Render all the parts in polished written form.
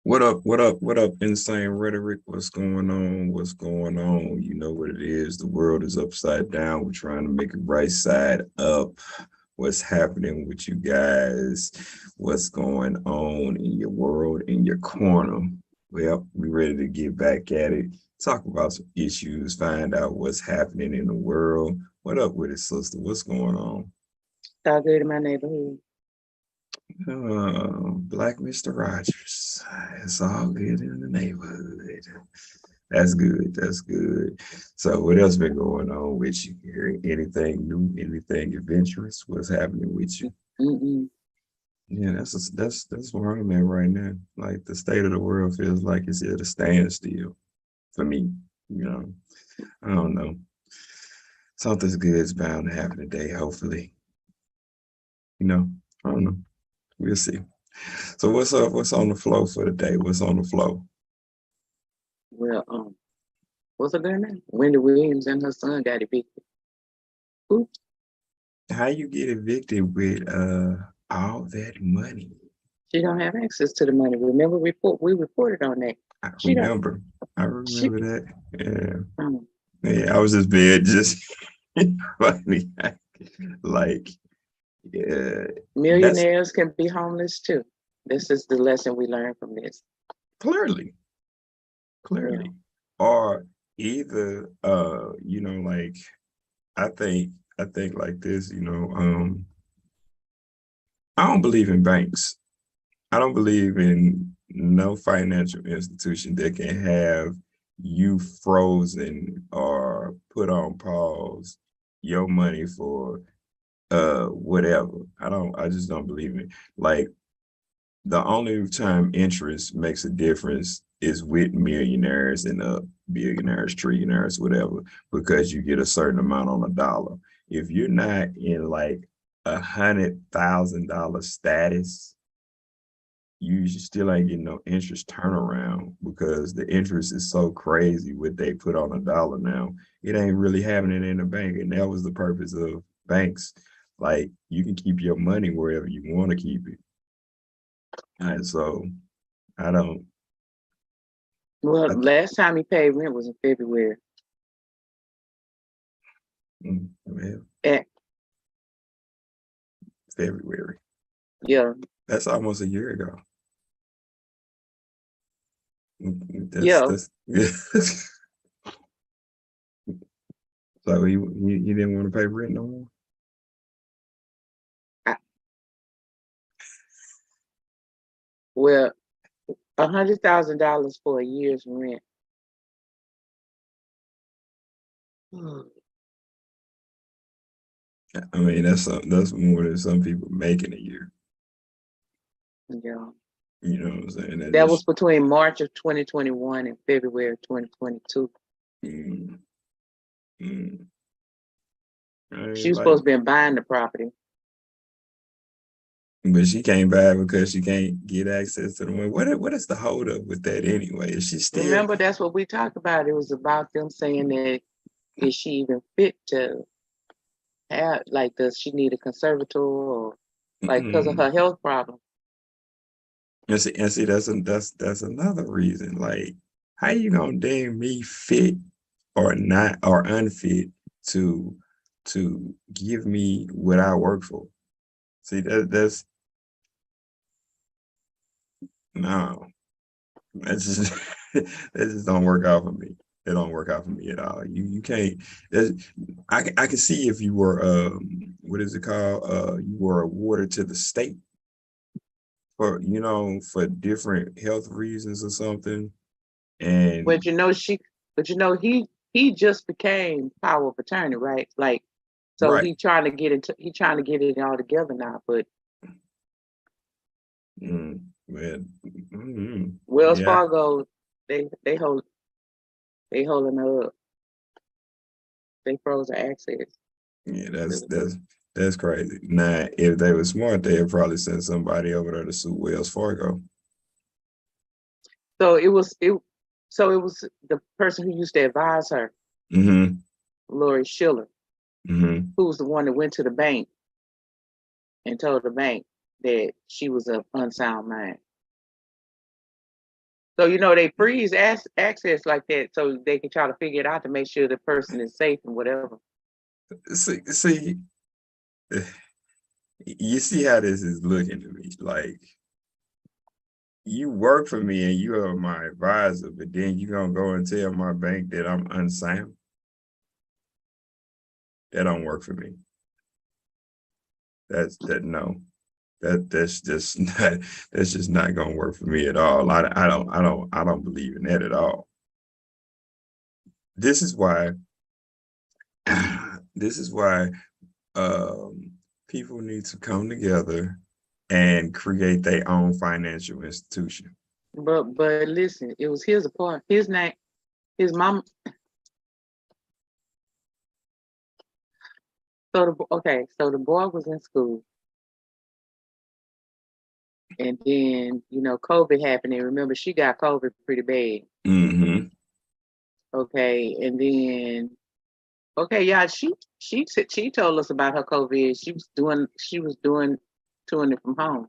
What up? What up? What up? Insane Rhetoric. What's going on? What's going on? You know what it is. The world is upside down. We're trying to make it right side up. What's happening with you guys? What's going on in your world, in your corner? Well, we ready to get back at it. Talk about some issues, find out what's happening in the world. What up with it, sister? What's going on? All good in my neighborhood. Black Mr. Rogers. It's all good in the neighborhood. That's good. That's good. So what else been going on with you? Anything new? Anything adventurous? What's happening with you? Mm-mm. Yeah, that's where I'm at right now. Like the state of the world feels like it's at a standstill for me. You know, I don't know. Something's good is bound to happen today, hopefully. You know, I don't know. We'll see. So what's up? What's on the flow for the day? What's on the flow? Well, what's her name? Wendy Williams and her son got evicted. Ooh, How you get evicted with all that money? she don't have access to the money. Remember, we reported on that. I She don't. remember. I She remember that. um, Yeah. Yeah, I was just being just funny. Like, yeah, that's millionaires can be homeless too. This is the lesson we learned from this. clearly, Yeah. clearly. Or either like I think I think like this, I don't believe in banks. I don't believe in no financial institution that can have you frozen or put on pause your money for whatever. I just don't believe in it. Like the only time interest makes a difference is with millionaires and billionaires, trillionaires, whatever, because you get a certain amount on a dollar. If you're not in like $100,000 status, you still ain't getting no interest turnaround because the interest is so crazy what they put on a dollar now. It ain't really having it in the bank. And that was the purpose of banks. Like you can keep your money wherever you want to keep it. And so I don't, Well, I, last time he paid rent was in February. well, Eh, February. yeah, That's almost a year ago. That's, yeah. that's, so he didn't want to pay rent no more. I, well, $100,000 for a year's rent. I mean, that's more than some people make in a year. Yeah. You know what I'm saying? That That was just between March of 2021 and February of 2022. mm, mm. I She mean, was like, supposed to be buying the property. but she came back because she can't get access to the money. What is the holdup with that anyway? Is she still Remember, that's what we talked about. It was about them saying that is she even fit to have, like, does she need a conservator or like because of her mm, health problem? and see that's another reason. Like, how you gonna deem me fit or not or unfit to give me what I work for? See that's no. That's just that just don't work out for me. It don't work out for me at all. You can't. I can see if you were what is it called? You were awarded to the state for for different health reasons or something. But And he just became power of attorney, right? Like, so right, he trying to get it all together now. But man, Wells yeah, Fargo, they holding her up. They froze her access. yeah. That's crazy. Now, if they were smart, they'd probably send somebody over there to sue Wells Fargo. So it was it. So it was the person who used to advise her, Mm-hmm. Lori Schiller, Mm-hmm. who was the one that went to the bank and told the bank that she was of unsound mind. So, you know, they freeze access like that so they can try to figure it out to make sure the person is safe and whatever. See, you see how this is looking to me. Like, you work for me and you are my advisor, but then you gonna go and tell my bank that I'm unsound? That don't work for me. That's just not gonna work for me at all. I don't believe in that at all. This is why this is why people need to come together and create their own financial institution. But listen, it was his apartment, his name, his mom. So so the boy was in school. And then, you know, COVID happened. And remember, she got COVID pretty bad. Mm-hmm. Okay. And then, yeah, she told us about her COVID. She was doing doing it from home,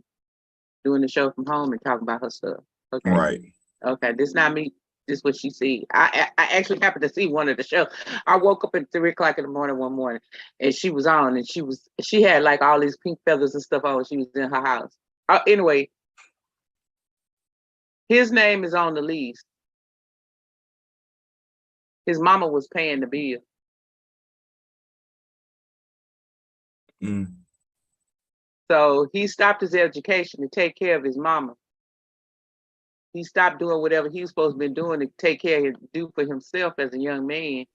doing the show from home and talking about her stuff. Okay. Right. Okay. This not me. This is what she see. I actually happened to see one of the shows. I woke up at 3:00 in the morning one morning and she was on and she had like all these pink feathers and stuff on. She was in her house. Anyway, his name is on the lease. His mama was paying the bill. Mm. So he stopped his education to take care of his mama. He stopped doing whatever he was supposed to be doing to take care of do for himself as a young man.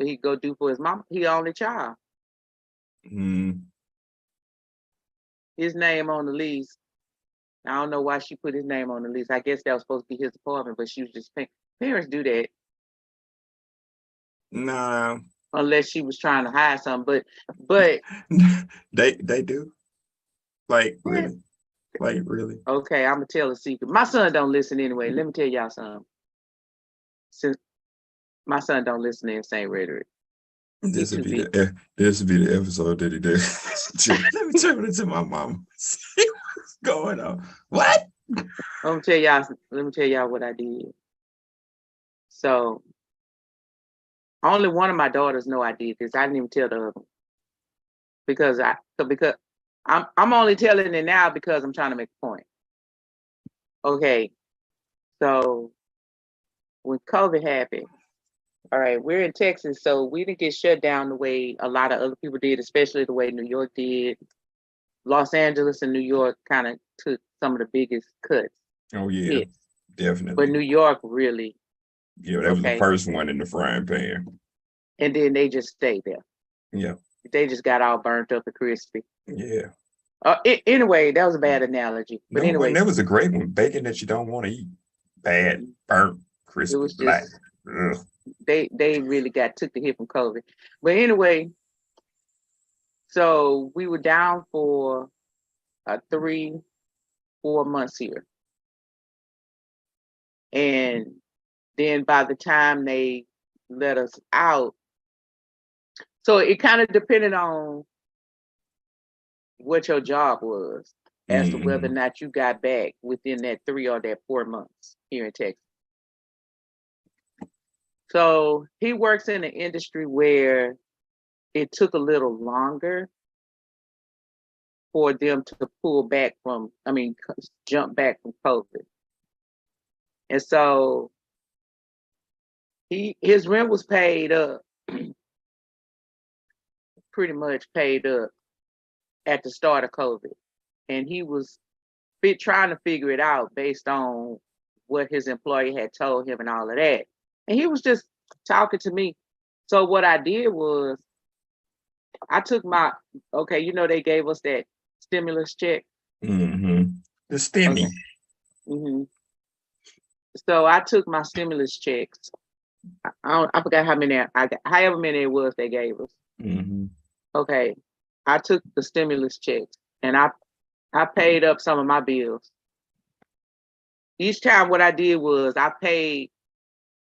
So he go do for his mama. He only child. Mm. His name on the lease. I don't know why she put his name on the lease. I guess that was supposed to be his apartment, but she was just paying. Parents do that. No. Unless she was trying to hide something. But they do. Like really? Like really? Okay, I'm gonna tell a secret. My son don't listen anyway. Let me tell y'all something. Since my son don't listen to Insane Rhetoric. This would be the episode that he did. Let me turn it to my mom. See what's going on. What? Let me tell y'all what I did. So only one of my daughters know I did this. I didn't even tell the other one. Because I'm only telling it now because I'm trying to make a point. Okay. So when COVID happened, all right, we're in Texas, so we didn't get shut down the way a lot of other people did, especially the way New York did. Los Angeles and New York kind of took some of the biggest cuts. Oh yeah, hits. Definitely. But New York really. Yeah, that was the first one in the frying pan. And then they just stayed there. Yeah. They just got all burnt up and crispy. Yeah. Anyway, that was a bad analogy. But anyway, that was a great one. Bacon that you don't want to eat. Bad, burnt, crispy, it was black. Just, they really took the hit from COVID. But anyway, so we were down for 3-4 months here. And then by the time they let us out, so it kind of depended on what your job was as to whether or not you got back within that 3 or that 4 months here in Texas. So he works in an industry where it took a little longer for them to jump back from COVID. And so his rent was paid up, pretty much paid up at the start of COVID. And he was trying to figure it out based on what his employer had told him and all of that. And he was just talking to me. So what I did was I took they gave us that stimulus check. Mm-hmm. The stimmy. Okay. Mm-hmm. So I took my stimulus checks. I forgot how many I got, however many it was they gave us. Mm-hmm. Okay. I took the stimulus checks and I paid up some of my bills. Each time what I did was I paid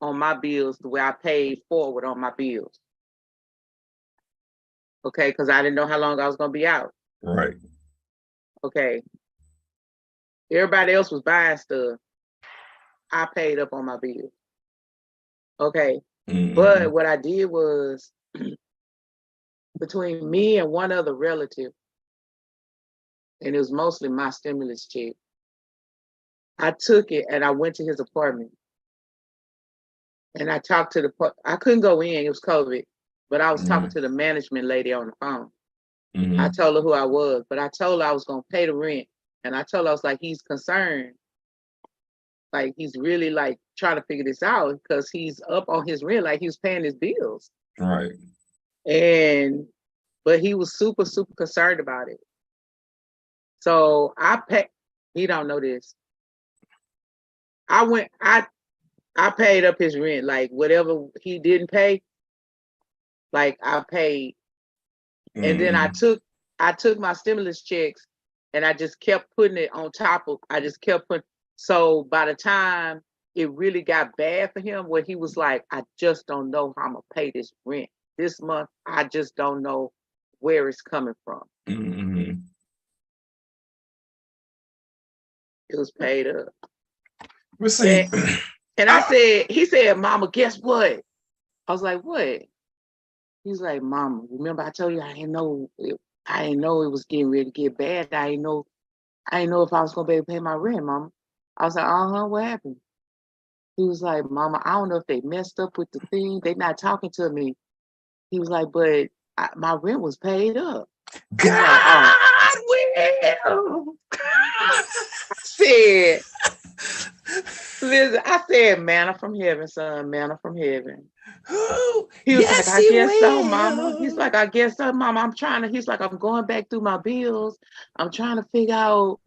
on my bills the way I paid forward on my bills. Okay, because I didn't know how long I was going to be out. Right. Okay. Everybody else was buying stuff. I paid up on my bill. Okay. Mm-hmm. But what I did was between me and one other relative, and it was mostly my stimulus check, I took it and I went to his apartment. And I talked to I couldn't go in, it was COVID, but I was talking to the management lady on the phone. Mm-hmm. I told her who I was, but I told her I was going to pay the rent. And I told her, I was like, he's concerned. Like, he's really like trying to figure this out because he's up on his rent, like he was paying his bills. Right. But he was super, super concerned about it. So he don't know this. I paid up his rent, like whatever he didn't pay, like I paid. And then I took my stimulus checks and I just kept putting it on top of, so by the time it really got bad for him, where he was like, I just don't know how I'm gonna pay this rent this month. I just don't know where it's coming from. Mm-hmm. It was paid up. We'll see. And he said, Mama, guess what? I was like, what? He's like, Mama, remember I told you I didn't know it was getting ready to get bad. I didn't know if I was gonna be able to pay my rent, Mama. I was like, what happened? He was like, Mama, I don't know if they messed up with the thing. They not talking to me. He was like, but my rent was paid up. God will. I said, listen, I said, manna from heaven, son, manna from heaven. He was like, I guess so, Mama. He's like, I guess so, Mama. He's like, I'm going back through my bills. I'm trying to figure out,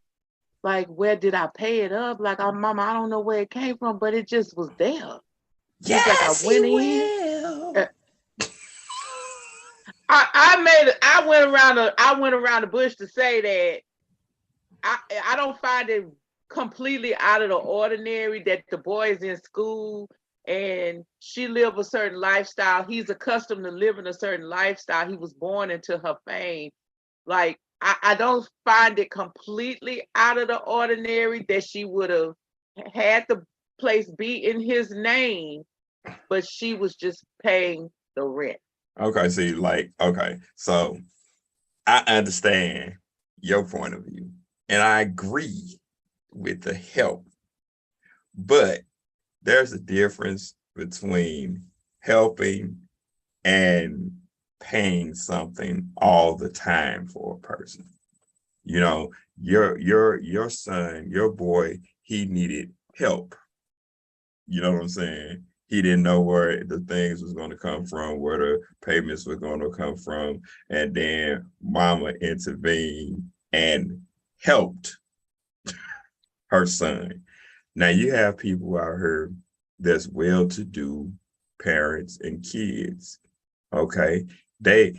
like, where did I pay it up? Like, Mama, I don't know where it came from, but it just was there. Yes, like, I went in. I went around the bush to say that I don't find it completely out of the ordinary that the boy is in school and she live a certain lifestyle. He's accustomed to living a certain lifestyle. He was born into her fame. Like, I don't find it completely out of the ordinary that she would have had the place be in his name, but she was just paying the rent. Okay, see, so I understand your point of view, and I agree with the help, but there's a difference between helping and paying something all the time for a person. You know, your son, your boy, he needed help. You know what I'm saying? He didn't know where the things was going to come from, where the payments were going to come from. And then mama intervened and helped her son. Now you have people out here that's well-to-do parents and kids. Okay. They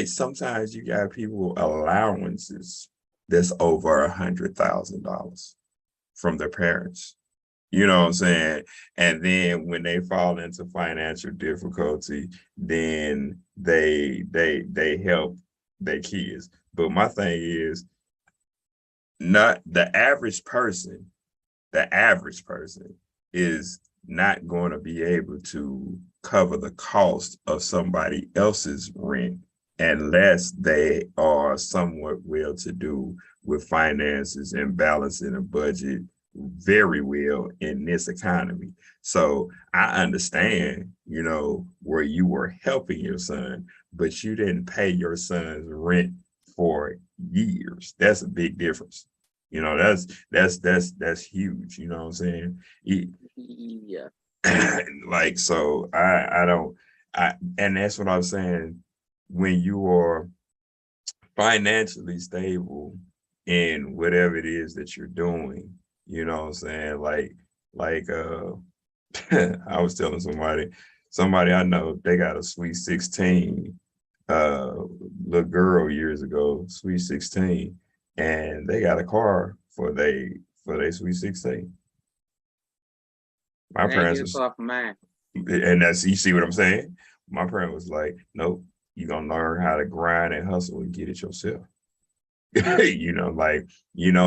sometimes you got people allowances that's over $100,000 from their parents. You know what I'm saying? And then when they fall into financial difficulty, then they help their kids. But my thing is, not the average person is not going to be able to cover the cost of somebody else's rent unless they are somewhat well-to-do with finances and balancing a budget very well in this economy. So I understand, where you were helping your son, but you didn't pay your son's rent for years. That's a big difference. That's huge. You know what I'm saying? Yeah. Like, so and that's what I'm saying. When you are financially stable in whatever it is that you're doing, you know what I'm saying? Like I was telling somebody I know, they got a sweet 16 little girl years ago, sweet 16, and they got a car for they sweet 16. My parents was car for mine. And that's, you see what I'm saying? My parent was like, nope, you're gonna learn how to grind and hustle and get it yourself.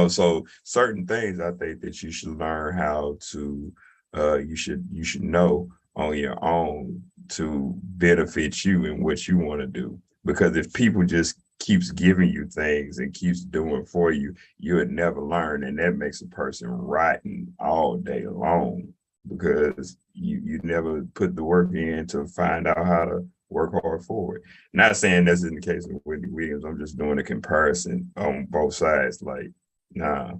So certain things I think that you should learn how to you should know on your own to benefit you and what you want to do. Because if people just keeps giving you things and keeps doing for you, you would never learn, and that makes a person rotten all day long because you never put the work in to find out how to work hard for it. Not saying that's in the case of Wendy Williams. I'm just doing a comparison on both sides. Like, nah,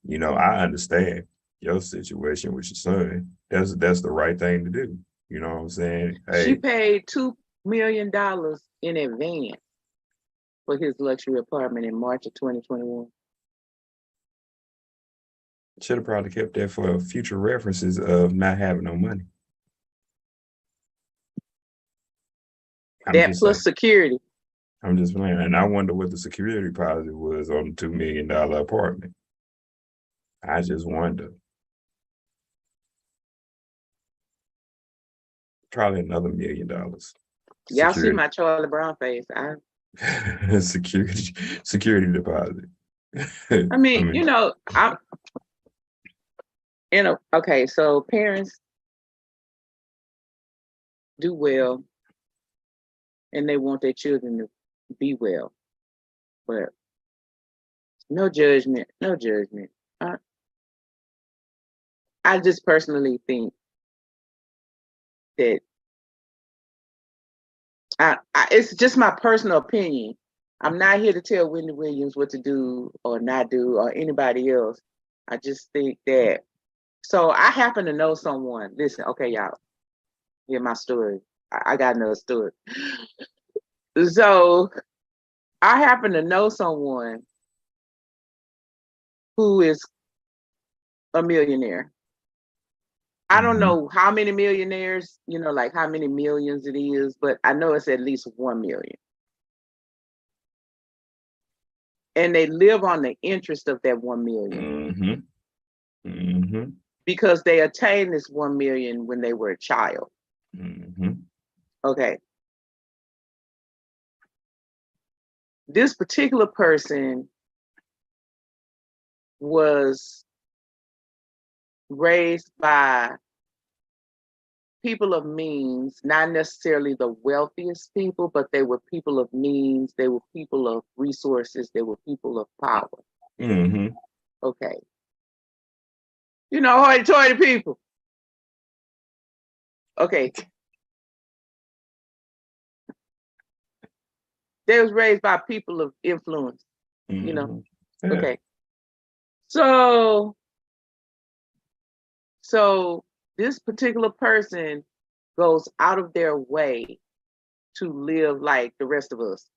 I understand your situation with your son. That's the right thing to do. You know what I'm saying? She Hey, paid $2 million in advance for his luxury apartment in March of 2021. should have probably kept that for future references of not having no money. That plus security. I'm just playing. And I wonder what the security deposit was on the $2 million apartment. I just wonder. Probably another $1 million. Y'all see my Charlie Brown face. Security deposit. I mean, okay, so parents do well and they want their children to be well, but no judgment. I just personally think that it's just my personal opinion. I'm not here to tell Wendy Williams what to do or not do or anybody else. I just think that, so I happen to know someone. Listen, okay, y'all, hear my story. I got another story. So I happen to know someone who is a millionaire. I don't know how many millionaires, like how many millions it is, but I know it's at least 1 million. And they live on the interest of that 1 million. Because they attained this 1 million when they were a child. Okay. This particular person was raised by people of means, not necessarily the wealthiest people, but they were people of means, they were people of resources, they were people of power. Okay. Hoity-toity people. Okay. They was raised by people of influence, Yeah. Okay. So this particular person goes out of their way to live like the rest of us.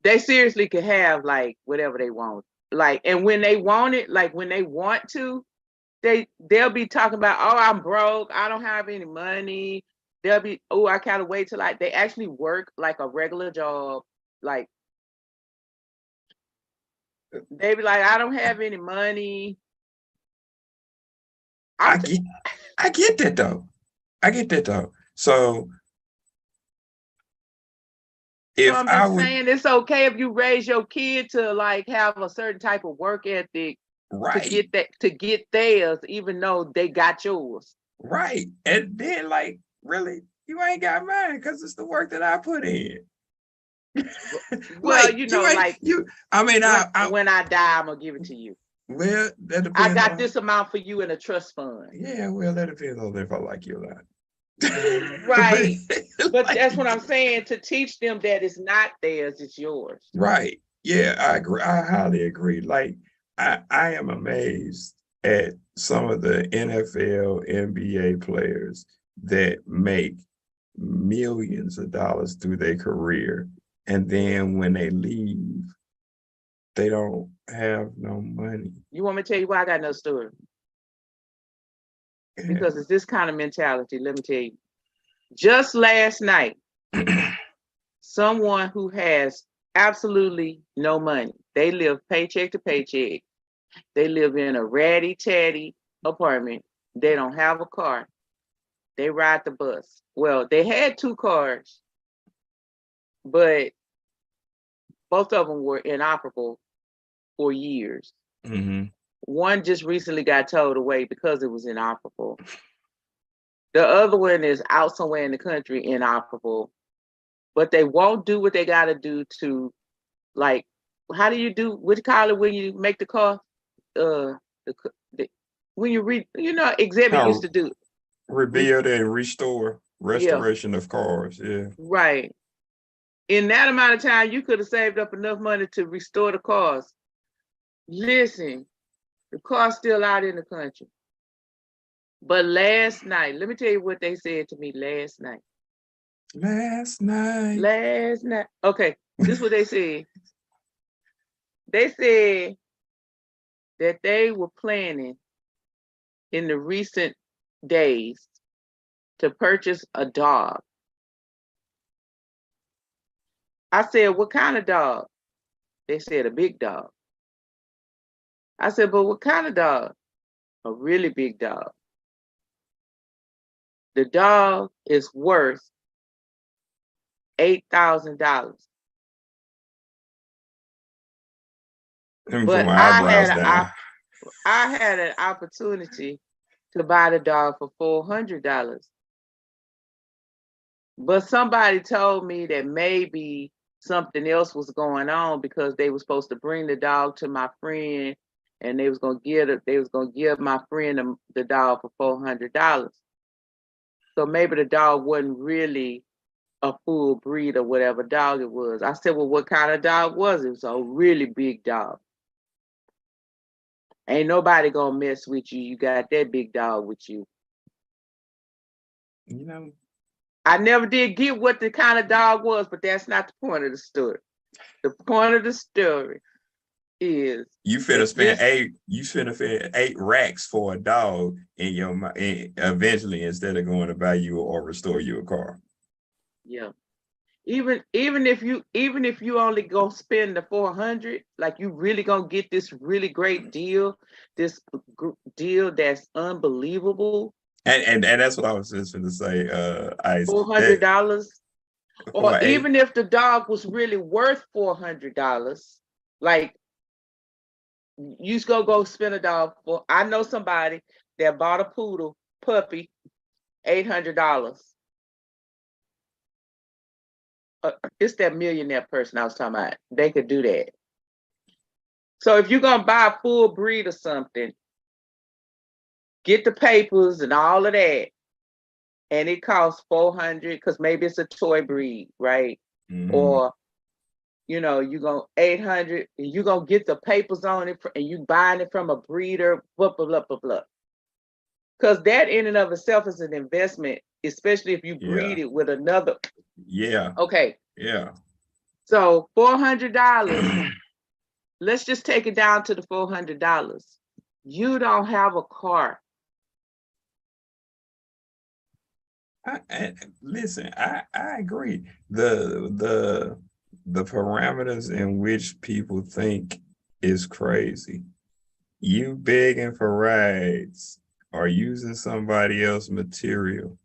They seriously could have like whatever they want. Like, and when they want it, like when they want to, they'll be talking about, oh, I'm broke, I don't have any money. They'll be, oh, I can't wait till they actually work like a regular job. Like, they be like, I don't have any money. I get that though. So if I'm just saying, it's okay if you raise your kid to like have a certain type of work ethic, right, to get theirs, even though they got yours. Right. And then like, really, you ain't got mine because it's the work that I put in. Well, when I die, I'm gonna give it to you. Well, that depends. I got this amount for you in a trust fund. Yeah, well, that depends on if I like you or not. Right. But that's what I'm saying, to teach them that it's not theirs, it's yours. Right. Yeah, I agree. I highly agree. Like, I am amazed at some of the NFL, NBA players that make millions of dollars through their career. And then when they leave, they don't have no money. You want me to tell you why? I got another story. Yeah. Because it's this kind of mentality. Let me tell you. Just last night, someone who has absolutely no money, they live paycheck to paycheck. They live in a ratty-tatty apartment. They don't have a car. They ride the bus. Well, they had 2 cars, but both of them were inoperable for years. One just recently got towed away because it was inoperable. The other one is out somewhere in the country, inoperable. But they won't do what they got to do to, like, how do you do, what do you call it when you make the car? When you Exhibit used to do. Rebuild and restore, Yeah. restoration of cars. Yeah. Right. In that amount of time, you could have saved up enough money to restore the cars. Listen, the car's still out in the country. But last night, let me tell you what they said to me last night. Last night. Okay, this is what they said. They said that they were planning in the recent days to purchase a dog. I said, what kind of dog? They said a big dog. I said, but what kind of dog? A really big dog. The dog is worth $8,000. But I had an opportunity to buy the dog for $400. But somebody told me that maybe something else was going on because they were supposed to bring the dog to my friend, and they was gonna give my friend the dog for $400. So maybe the dog wasn't really a full breed or whatever dog it was. I said, well, what kind of dog was it? It was a really big dog. Ain't nobody gonna mess with you. You got that big dog with you. You know, I never did get what the kind of dog was, but that's not the point of the story. The point of the story is you finna spend eight racks for a dog eventually, instead of going to buy you or restore you a car. Yeah. Even if you only gonna spend the $400, like you really gonna get this really great deal, this deal that's unbelievable. And that's what I was just going to say. $400, or even if the dog was really worth $400, like you just go spend a dog for. I know somebody that bought a poodle puppy, $800. It's that millionaire person I was talking about. They could do that. So if you're gonna buy a full breed or something, get the papers and all of that, and it costs $400 because maybe it's a toy breed, right? Mm-hmm. Or you go $800, and you gonna get the papers on it, and you buying it from a breeder, blah blah blah blah blah. Because that in and of itself is an investment, especially if you breed it with another. Yeah. Okay. Yeah. So $400. Let's just take it down to the $400. You don't have a car. Listen, I agree. The parameters in which people think is crazy. You begging for rides or using somebody else's material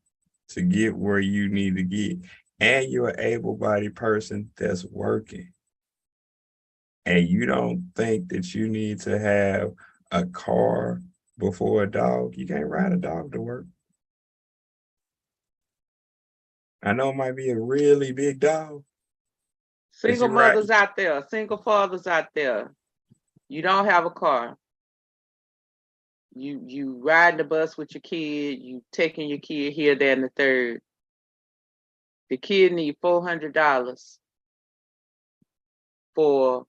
to get where you need to get, and you're an able-bodied person that's working, and you don't think that you need to have a car before a dog. You can't ride a dog to work. I know it might be a really big dog. Single mothers out there, single fathers out there, you don't have a car. You riding the bus with your kid, you taking your kid here, there, and the third. The kid need $400 for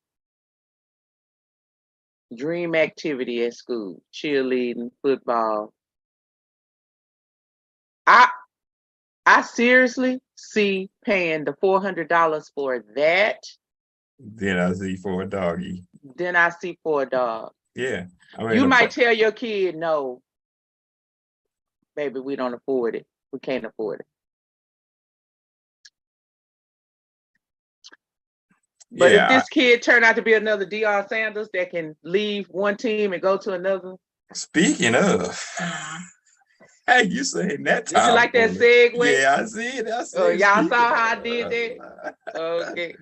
dream activity at school, cheerleading, football. I seriously see paying the $400 for that. Then I see for a doggy. Then I see for a dog. Yeah. I mean, you might tell your kid, no, baby, we don't afford it. We can't afford it. But if this kid turned out to be another Deion Sanders that can leave one team and go to another. Speaking of, hey, you saying that time? Did you like that segue? Yeah, I see it. Oh, y'all saw how I did that? Okay.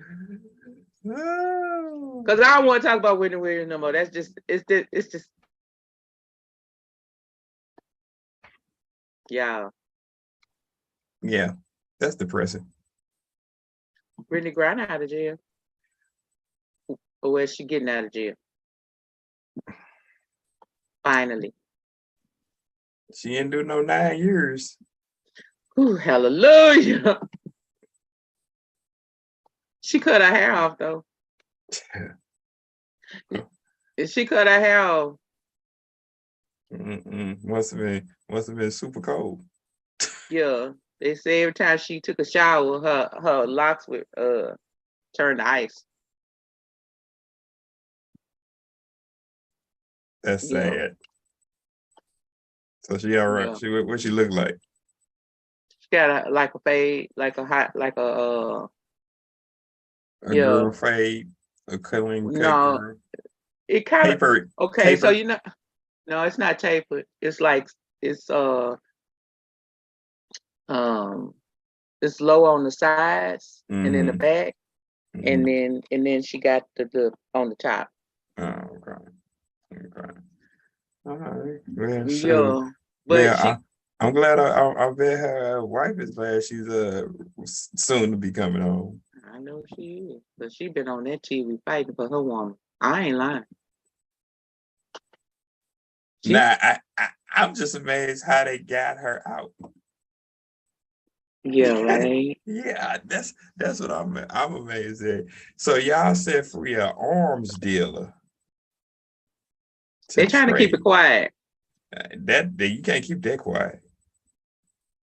Because I don't want to talk about Wendy Williams no more. That's just, it's just Yeah. Yeah, that's depressing. Brittany Griner out of jail. Or where's she getting out of jail? Finally. She didn't do no 9 years. Ooh, hallelujah. She cut her hair off though. She cut her hair off. Must have been super cold. Yeah. They say every time she took a shower, her locks would turn to ice. That's Yeah. sad. So she all right. Yeah. What she look like? She got like a fade, like a yeah. Girl fade, a curling No, paper. it kind of Paper. okay. Taper. So you know, no, it's not tapered. It's like it's it's low on the sides and in the back, and then she got the on the top. Oh, okay. All right. Well, Yeah, but well, I'm glad. I bet her wife is glad she's soon to be coming home. I know she is, but she been on that TV fighting for her woman. I ain't lying. I'm just amazed how they got her out. Yeah, right. Yeah, that's what I'm amazed at. So y'all set free an arms dealer. They're trying to keep it quiet. That you can't keep that quiet.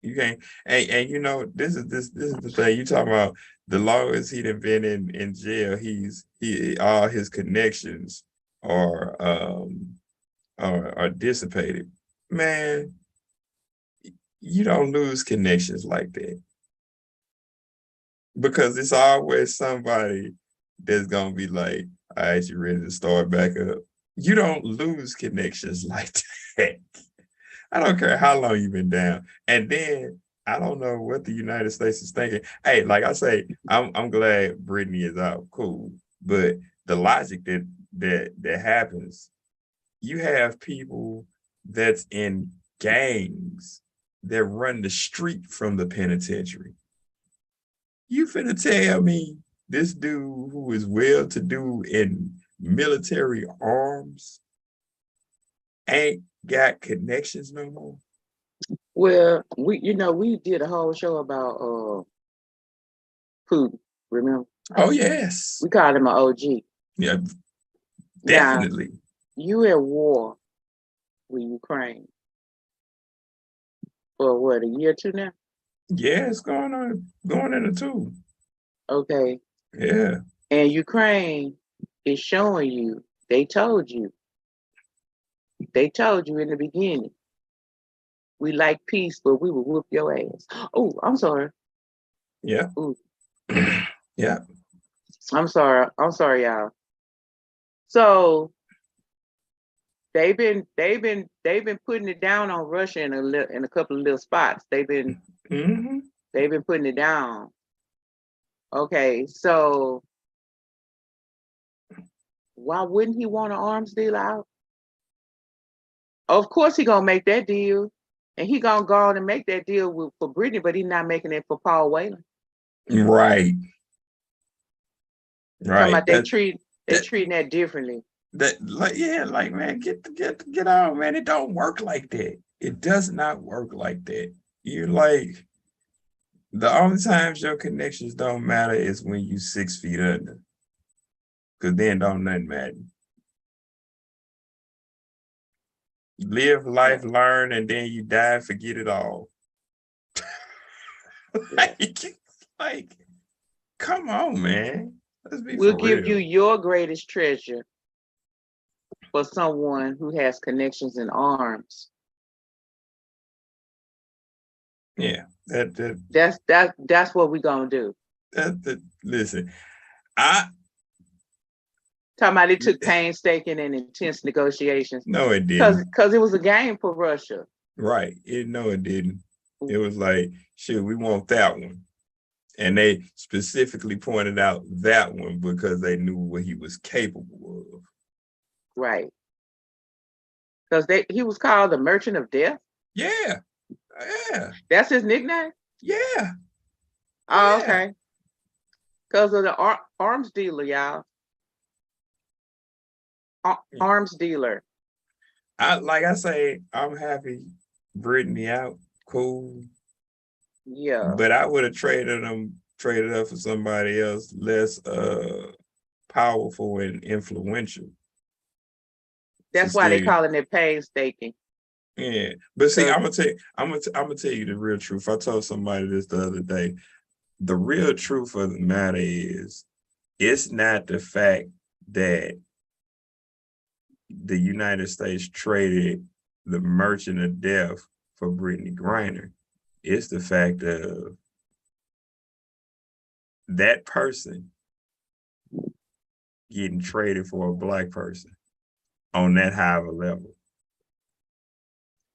You can't. And you know, this is the thing you talking about. The longest he'd have been in jail, he all his connections are dissipated. Man, you don't lose connections like that, because it's always somebody that's gonna be like, all right, you ready to start back up. You don't lose connections like that. I don't care how long you've been down. And then I don't know what the United States is thinking. Hey, like I say, I'm glad Brittany is out. Cool. But the logic that happens, you have people that's in gangs that run the street from the penitentiary. You finna tell me this dude who is well-to-do in military arms ain't got connections no more? Well, we did a whole show about Putin, remember? Oh, yes. We called him an OG. Yeah, definitely. Now, you at war with Ukraine for what, a year or two now? Yeah, it's going into 2. Okay. Yeah. And Ukraine is showing you, they told you in the beginning, we like peace, but we will whoop your ass. Oh, I'm sorry. Yeah. Ooh. Yeah. I'm sorry, y'all. So they've been putting it down on Russia in a couple of little spots. They've been putting it down. Okay, so why wouldn't he want an arms deal out? Of course he gonna make that deal, and he gonna go on and make that deal for Brittany, but he's not making it for Paul Whelan. Right. Talking about they treating that differently. That like man, get on, man. It don't work like that. It does not work like that. You're like, the only times your connections don't matter is when you 6 feet under. Cause then don't nothing matter. You live life, learn, and then you die, forget it all. like, come on, man. Let's be We'll for give real. you your greatest treasure for someone who has connections in arms. Yeah, that's what we're gonna do. Listen, Talking about it took painstaking and intense negotiations. No, it didn't. Because it was a game for Russia. Right. No, it didn't. It was like, shit, we want that one. And they specifically pointed out that one because they knew what he was capable of. Right. Because he was called the Merchant of Death. Yeah. Yeah. That's his nickname? Yeah. Oh, Yeah. okay. Because of the arms dealer, y'all. Arms dealer. Like I say, I'm happy Brittany out. Cool. Yeah. But I would have traded up for somebody else less powerful and influential. That's why they calling it painstaking. Yeah, but see, I'm gonna tell you the real truth. I told somebody this the other day. The real truth of the matter is, it's not the fact that the United States traded the Merchant of Death for Brittany Griner. It's the fact of that person getting traded for a black person on that high of a level.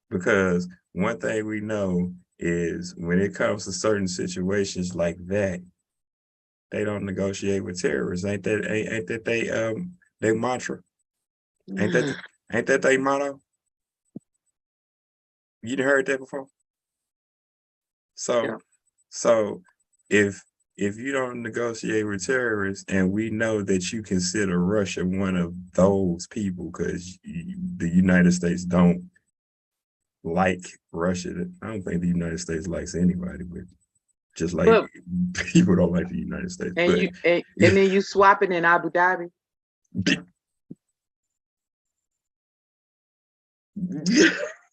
Because one thing we know is when it comes to certain situations like that, they don't negotiate with terrorists. Ain't that they mantra? Ain't that they motto? You done heard that before? So Yeah. so if you don't negotiate with terrorists, and we know that you consider Russia one of those people because the United States don't like Russia. I don't think the United States likes anybody, but just like people don't like the United States. And but, and then you swap it in Abu Dhabi.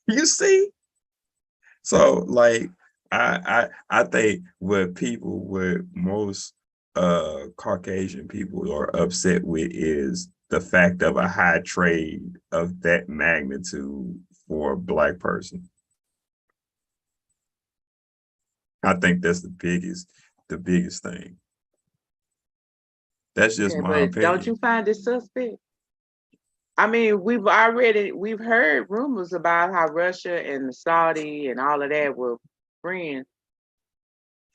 You see? So like I think what most Caucasian people are upset with is the fact of a high trade of that magnitude for a black person. I think that's the biggest thing. That's just my opinion. Don't you find it suspect? I mean, we've heard rumors about how Russia and Saudi and all of that were friends.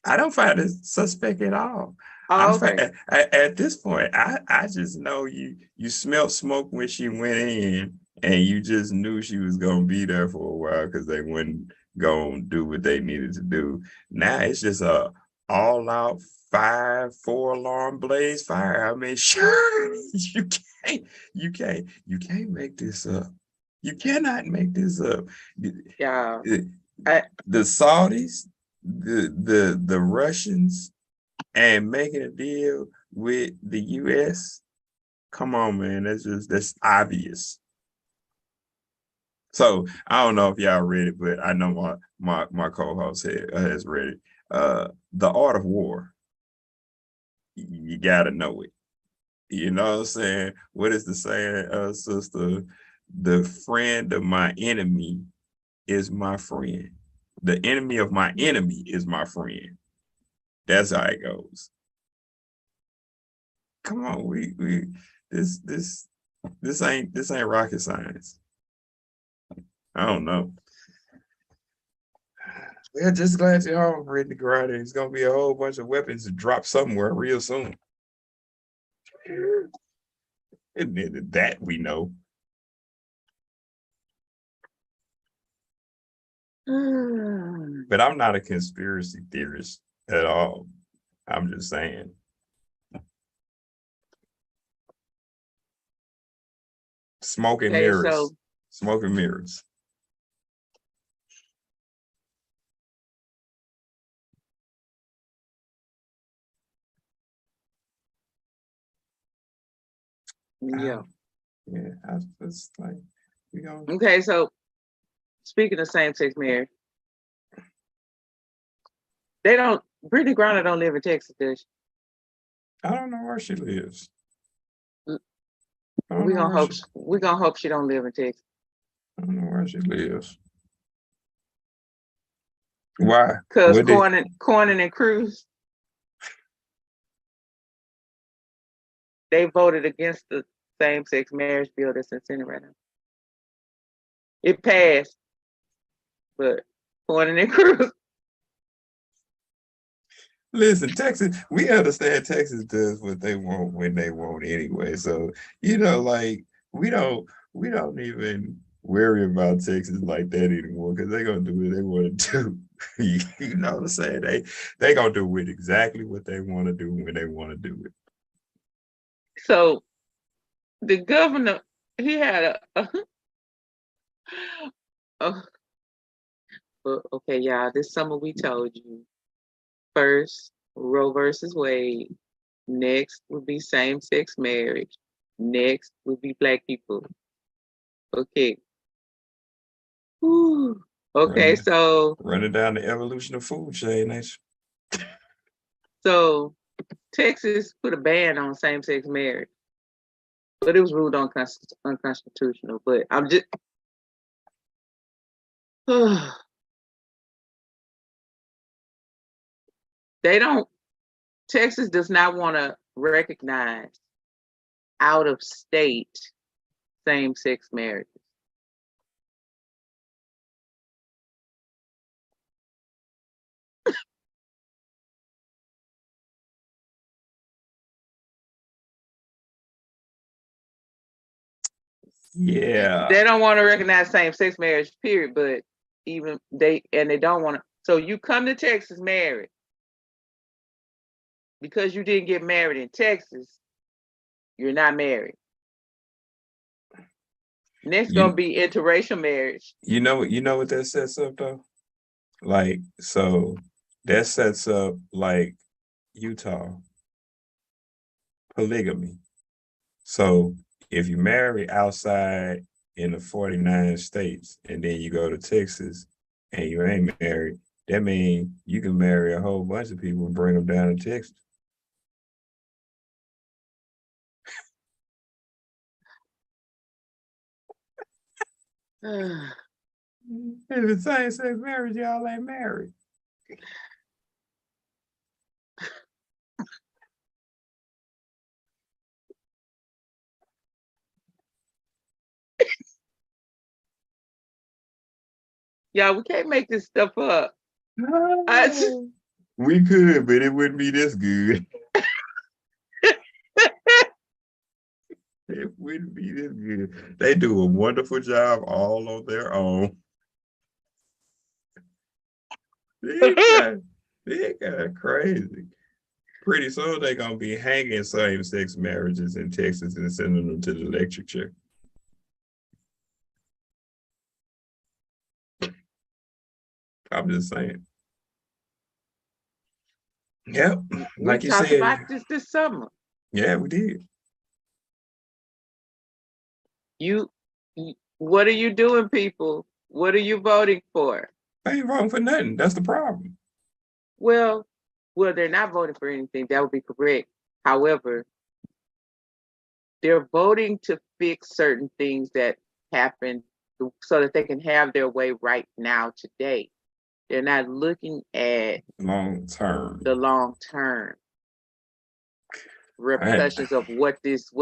I don't find it suspect at all. Oh, okay. At this point, I just know you smelled smoke when she went in, and you just knew she was gonna be there for a while because they wouldn't go and do what they needed to do. Now it's just a all out 4 alarm blaze fire. I mean, sure, you can't make this up. You cannot make this up. Yeah. The Saudis, the Russians, and making a deal with the US. Come on, man. That's obvious. So I don't know if y'all read it, but I know my co-host has read it. The Art of War. You gotta know it. You know what I'm saying? What is the saying, sister? The friend of my enemy is my friend. The enemy of my enemy is my friend. That's how it goes. Come on, we this ain't rocket science. I don't know. We're just glad you're home, Brittany Griner. It's gonna be a whole bunch of weapons to drop somewhere real soon. And that we know. But I'm not a conspiracy theorist at all. I'm just saying. Smoke and mirrors. Smoke and mirrors. Yeah. Yeah, it's like we go. Okay, so speaking of same-sex marriage, Brittany Griner don't live in Texas, does she? I don't know where she lives. We're gonna hope she don't live in Texas. I don't know where she lives. Why? Because Cornyn and Cruz, they voted against the same-sex marriage bill that's in Senate right now. It passed, but Cornyn and Cruz. Listen, Texas, we understand Texas does what they want when they want anyway. So, like we don't even worry about Texas like that anymore because they're gonna do what they want to do. You know what I'm saying? They gonna do it exactly what they want to do when they want to do it. So the governor, he had okay, y'all, this summer we told you. First, Roe versus Wade. Next would be same-sex marriage. Next would be Black people. Okay. Whew. Okay, running down the evolution of food chain, so Texas put a ban on same-sex marriage, but it was ruled unconstitutional. But I'm just Texas does not want to recognize out of state same-sex marriages. Yeah. They don't want to recognize same-sex marriage, period. But even they don't want to. So you come to Texas married because you didn't get married in Texas, you're not married. Next gonna be interracial marriage. You know what that sets up though? Like, so that sets up like Utah polygamy. So if you marry outside in the 49 states and then you go to Texas and you ain't married, that means you can marry a whole bunch of people and bring them down to Texas. If it's same-sex marriage, y'all ain't married. Yeah, we can't make this stuff up. We could, but it wouldn't be this good. It wouldn't be this good. They do a wonderful job all on their own. They got crazy. Pretty soon they're gonna be hanging same-sex marriages in Texas and sending them to the electric chair. I'm just saying. Yep, like we you talked said. about this summer. Yeah, we did. What are you doing, people? What are you voting for? I ain't voting for nothing. That's the problem. Well, they're not voting for anything. That would be correct. However, they're voting to fix certain things that happen so that they can have their way right now, today. They're not looking at the long term repercussions of what this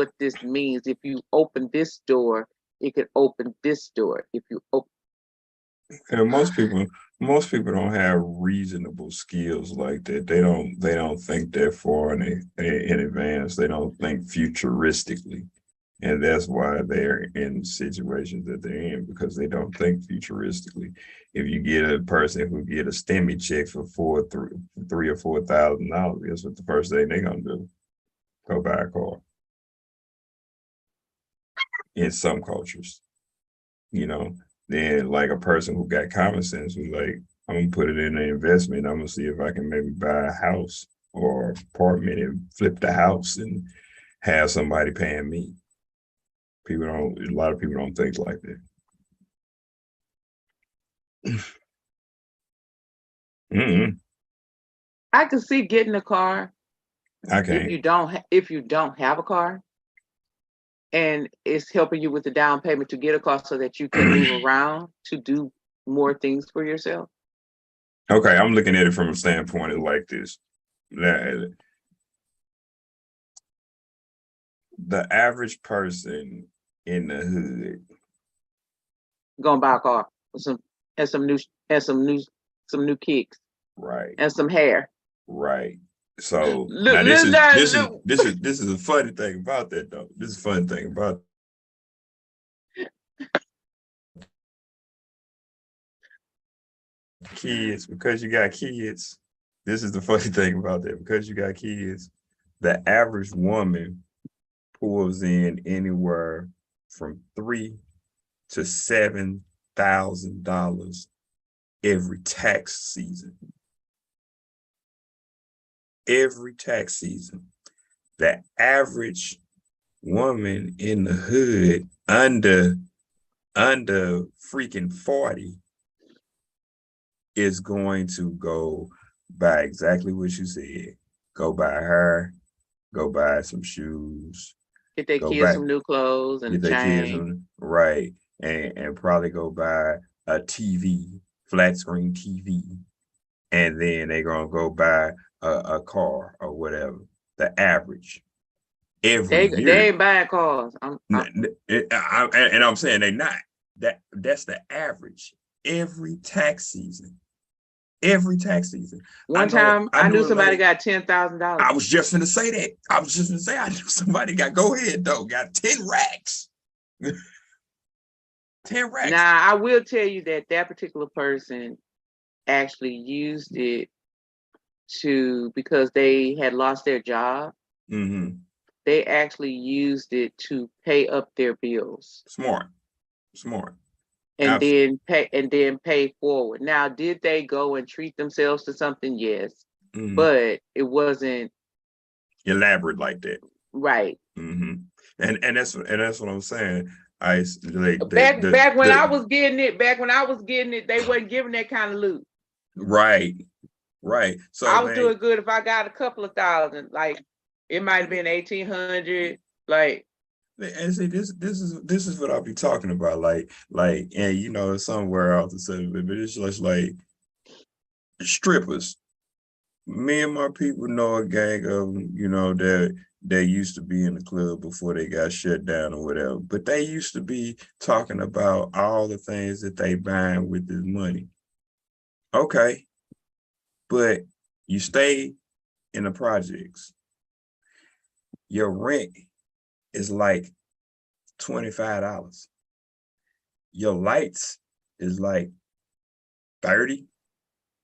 means. If you open this door, it could open this door. If you open, and most people don't have reasonable skills like that. They don't think that far in advance. They don't think futuristically. And that's why they're in situations that they're in, because they don't think futuristically. If you get a person who get a STEMI check for $3,000 or $4,000, guess what the first thing they're gonna do? Go buy a car. In some cultures, then like a person who got common sense who's like, I'm gonna put it in an investment. I'm gonna see if I can maybe buy a house or apartment and flip the house and have somebody paying me. A lot of people don't think like that. I can see getting a car. I can't. If you don't have a car, and it's helping you with the down payment to get a car so that you can move around to do more things for yourself. Okay, I'm looking at it from a standpoint of like this. The average person in the hood gonna buy a car with some new kicks, right, and some hair, right. So now this is a funny thing about that though. This is a funny thing about kids, because you got kids, this is the funny thing about that. Because you got kids, the average woman pulls in anywhere from $3,000 to $7,000 every tax season. Every tax season. The average woman in the hood under freaking 40 is going to go buy exactly what you said. Go buy hair, go buy some shoes, Get their go kids back, some new clothes and get a their kids chain. right, and probably go buy a TV, flat screen TV, and then they're gonna go buy a car or whatever. The average every They year. ain't buying cars. And I'm saying they not. That's the average every tax season. Every tax season. One time I I knew knew a somebody lady. got $10,000. I was just gonna say that. I was just gonna say I knew somebody go ahead though, got 10 racks. 10 racks. Now I will tell you that particular person actually used it because they had lost their job. Mm-hmm. They actually used it to pay up their bills. Smart. And Absolutely. then pay forward. Now, did they go and treat themselves to something? Yes. Mm-hmm. But it wasn't elaborate like that. Right. Mm-hmm. And that's what I'm saying. I like back when I was getting it, they wasn't giving that kind of loot. Right. So I was doing good if I got a couple of thousand. Like it might have been 1,800. Like, and see, this is what I'll be talking about. Like, and you know, somewhere else to say, but it's just like strippers. Me and my people know a gang of them, you know, that they used to be in the club before they got shut down or whatever. But they used to be talking about all the things that they buying with this money. Okay. But you stay in the projects. Your rent is like $25. Your lights is like 30,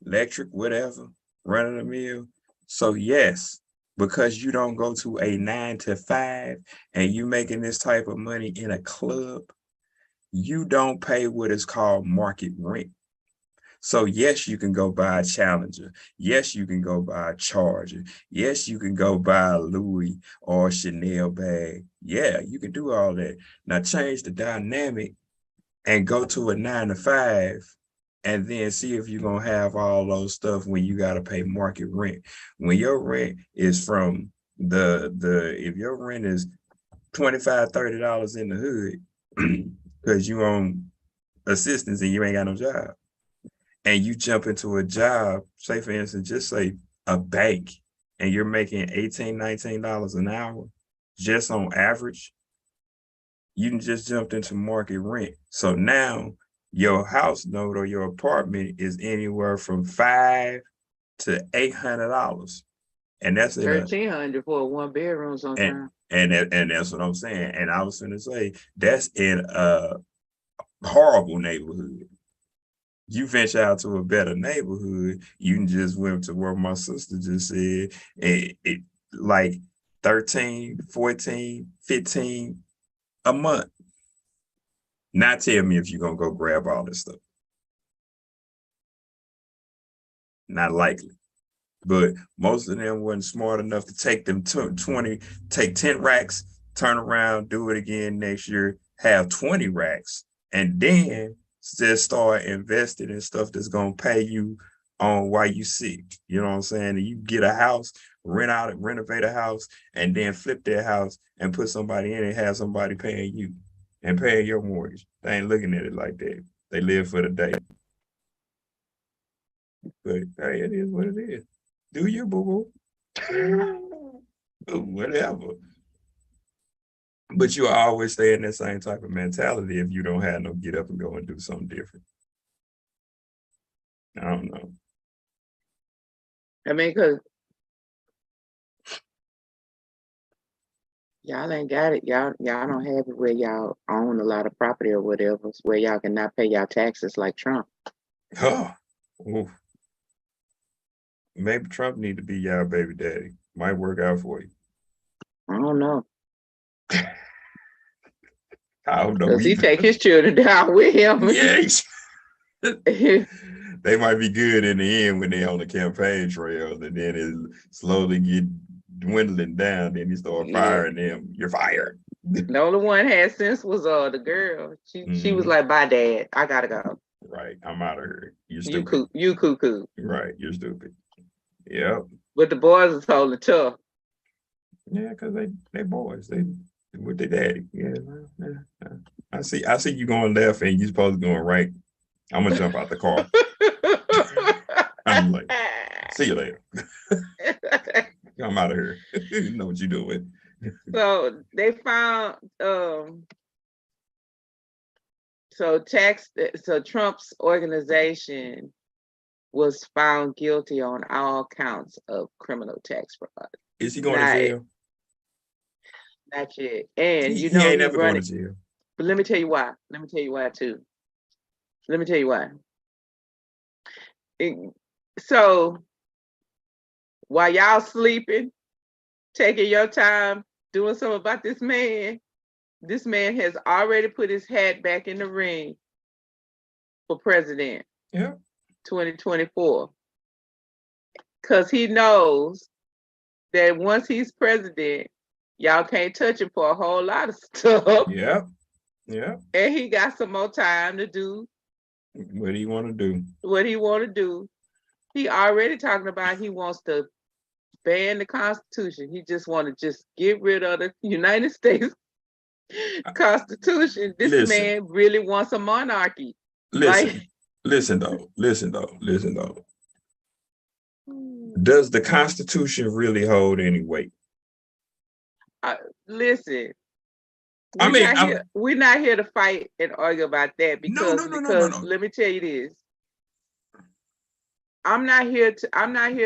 electric, whatever, running the mill. So yes, because you don't go to a 9 to 5 and you making this type of money in a club, you don't pay what is called market rent. So yes, you can go buy a Challenger. Yes, you can go buy a Charger. Yes, you can go buy a Louis or Chanel bag. Yeah, you can do all that. Now change the dynamic and go to a 9 to 5 and then see if you're going to have all those stuff when you got to pay market rent. When your rent is from if your rent is $25, $30 in the hood because you on assistance and you ain't got no job, and you jump into a job, say for instance, just say a bank, and you're making $18, $19 an hour just on average, you can just jump into market rent. So now your house note or your apartment is anywhere from $500 to $800. And that's in $1,300 for a 1-bedroom sometimes. And that's what I'm saying. And I was gonna say that's in a horrible neighborhood. You venture out to a better neighborhood, you can just went to where my sister just said, it like 13, 14, 15 a month. Now tell me if you're gonna go grab all this stuff. Not likely. But most of them wasn't smart enough to take them 20, take 10 racks, turn around, do it again next year, have 20 racks, and then just start investing in stuff that's gonna pay you on while you sick. You know what I'm saying? And you get a house, renovate a house, and then flip that house and put somebody in it, have somebody paying you and paying your mortgage. They ain't looking at it like that. They live for the day. But hey, it is what it is. Do you, boo-boo? Whatever. But you always stay in that same type of mentality if you don't have no get up and go and do something different. I don't know. I mean, because y'all ain't got it. Y'all don't have it where y'all own a lot of property or whatever, where y'all cannot pay y'all taxes like Trump. Oh, Oof. Maybe Trump need to be y'all baby daddy. Might work out for you. I don't know. I don't know. Does he take his children down with him? Yeah. They might be good in the end when they're on the campaign trail, and then it slowly get dwindling down. Then you start firing them. You're fired. The only one had sense was the girl. She was like, "Bye, Dad. I gotta go." Right. I'm out of here. You're stupid. You cuckoo. Right. You're stupid. Yep. But the boys is holding tough. Yeah, because they boys. They with their daddy. Yeah. I see you going left and you supposed to be going right. I'm gonna jump out the car. I'm like, see you later. I'm out of here. You know what you're doing. So they found so Trump's organization was found guilty on all counts of criminal tax fraud. Is he going to jail? Not yet. And he ain't never going to jail. But let me tell you why. Let me tell you why. So while y'all sleeping, taking your time, doing something about this man has already put his hat back in the ring for president. Yeah. 2024. Because he knows that once he's president, y'all can't touch him for a whole lot of stuff. Yeah. And he got some more time to do what he want to do. He already talking about he wants to ban the Constitution. He just want to just get rid of the United States Constitution. This man really wants a monarchy. Listen though. Does the Constitution really hold any weight? Listen. We're not here to fight and argue about that because let me tell you this. I'm not here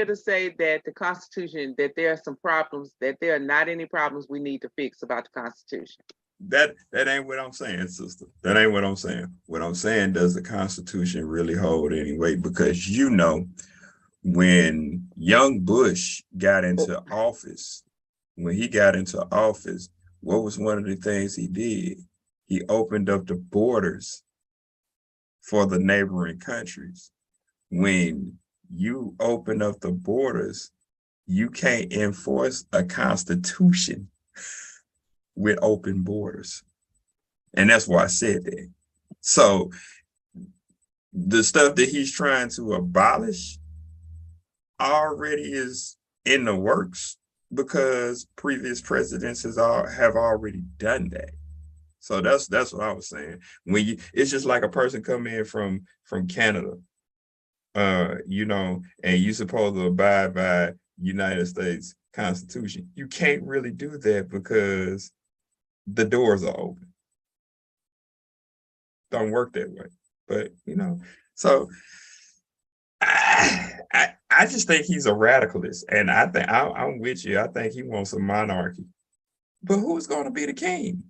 to say that the Constitution, that there are some problems, that there are not any problems we need to fix about the Constitution. That ain't what I'm saying, sister. That ain't what I'm saying. What I'm saying, does the Constitution really hold any weight? Because when young Bush got into office, what was one of the things he did? He opened up the borders for the neighboring countries. When you open up the borders, you can't enforce a constitution with open borders. And that's why I said that. So the stuff that he's trying to abolish already is in the works because previous presidents have already done that. So that's what I was saying. It's just like a person come in from Canada, and you're supposed to abide by United States Constitution. You can't really do that because the doors are open. Don't work that way. But so I just think he's a radicalist, and I think I'm with you. I think he wants a monarchy. But who's going to be the king?